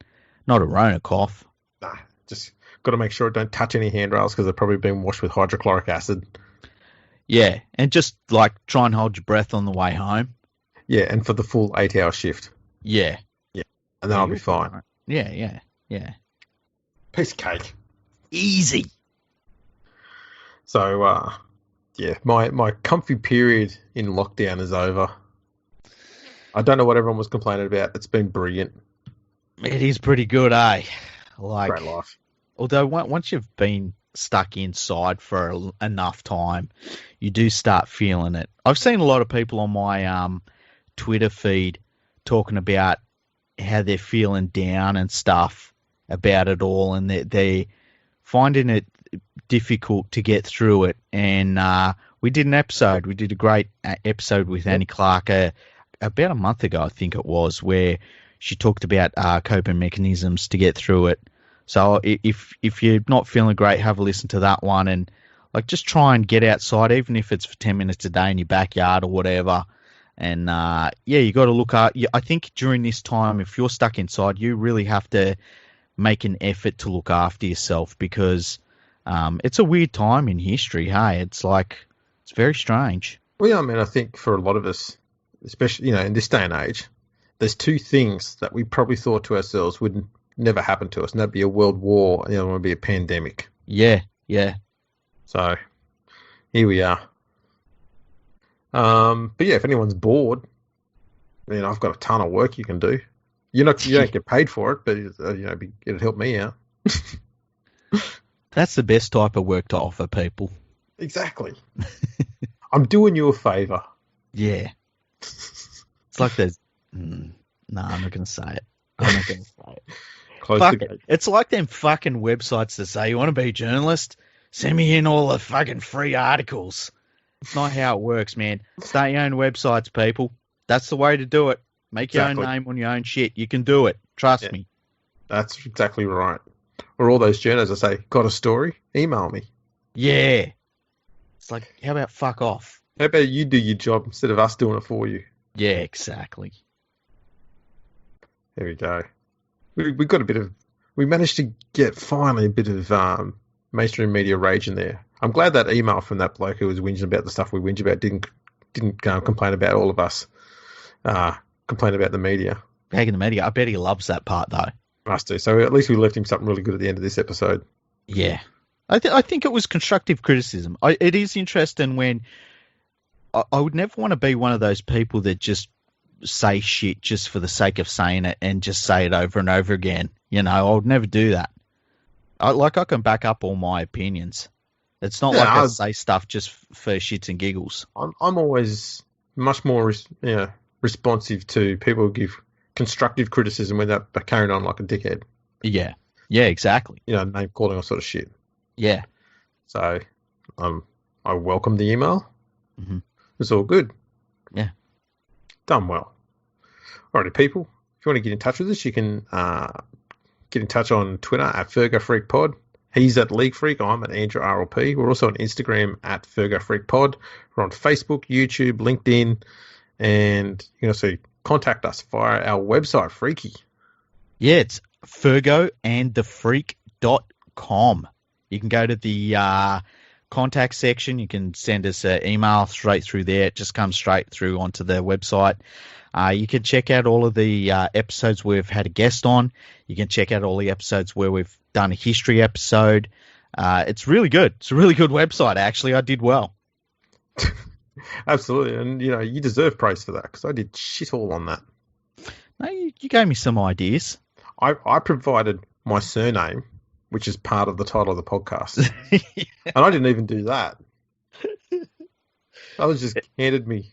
not a Rona cough. Nah, just got to make sure it don't touch any handrails because they've probably been washed with hydrochloric acid. Yeah, and just, try and hold your breath on the way home. Yeah, and for the full 8-hour shift. Yeah. Yeah, and then I'll be fine. Yeah. Piece of cake. Easy. So, my comfy period in lockdown is over. I don't know what everyone was complaining about. It's been brilliant. It is pretty good, eh? Great life. Although once you've been stuck inside for enough time, you do start feeling it. I've seen a lot of people on my Twitter feed talking about how they're feeling down and stuff about it all, and they're finding it difficult to get through it. And we did an episode. We did a great episode with Annie Clark about a month ago, I think it was, where she talked about coping mechanisms to get through it. So if you're not feeling great, have a listen to that one and just try and get outside, even if it's for 10 minutes a day in your backyard or whatever. And you got to look at. I think during this time, if you're stuck inside, you really have to make an effort to look after yourself because it's a weird time in history. Hey, it's very strange. Well, yeah, I mean, I think for a lot of us, especially in this day and age, there's two things that we probably thought to ourselves would never happen to us, and that'd be a world war, and the other one would be a pandemic. Yeah. So here we are. But yeah, if anyone's bored, I've got a ton of work you can do. You don't get paid for it, but it'd help me out. That's the best type of work to offer people. Exactly. I'm doing you a favour. Yeah. It's like there's... No, I'm not going to say it. I'm not going to say it. Fuck it. It's like them fucking websites that say, you want to be a journalist? Send me in all the fucking free articles. It's not how it works, man. Start your own websites, people. That's the way to do it. Make your own name on your own shit. You can do it. Trust me. That's exactly right. Or all those journalists that say, got a story? Email me. Yeah. It's like, how about fuck off? How about you do your job instead of us doing it for you? Yeah, exactly. There we go. We got we managed to get finally a bit of mainstream media rage in there. I'm glad that email from that bloke who was whinging about the stuff we whinge about didn't complain about all of us. Complain about the media. Bagging the media. I bet he loves that part though. Must do. So at least we left him something really good at the end of this episode. Yeah. I think it was constructive criticism. It is interesting when I would never want to be one of those people that just say shit just for the sake of saying it and just say it over and over again. I would never do that. I can back up all my opinions. It's not Yeah, like I say stuff just for shits and giggles. I'm always much more responsive to people who give constructive criticism without carrying on like a dickhead. Yeah. Yeah, exactly. Name calling all sort of shit. Yeah. So, I welcome the email. Hmm. It's all good. Yeah. Done well. Alrighty, people. If you want to get in touch with us, you can get in touch on Twitter at FergoFreakPod. He's at League Freak. I'm at Andrew RLP. We're also on Instagram at FergoFreakPod. We're on Facebook, YouTube, LinkedIn, and you can also contact us via our website, Freaky. Yeah, it's fergoandthefreak.com. You can go to the contact section. You can send us an email straight through there. It just comes straight through onto the website. You can check out all of the episodes we've had a guest on. You can check out all the episodes where we've done a history episode. It's really good. It's a really good website, actually. I did well. Absolutely. And, you deserve praise for that because I did shit all on that. No, you gave me some ideas. I provided my surname, which is part of the title of the podcast. And I didn't even do that. That was just handed me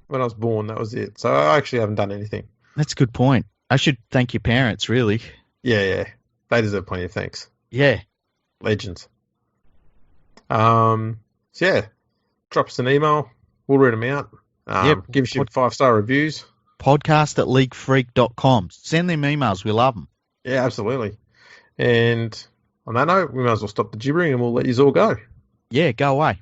when I was born. That was it. So I actually haven't done anything. That's a good point. I should thank your parents, really. Yeah. They deserve plenty of thanks. Yeah. Legends. So yeah, drop us an email. We'll read them out. Give us your 5-star reviews. Podcast@leaguefreak.com. Send them emails. We love them. Yeah, absolutely. And on that note, we might as well stop the gibbering and we'll let you all go. Yeah, go away.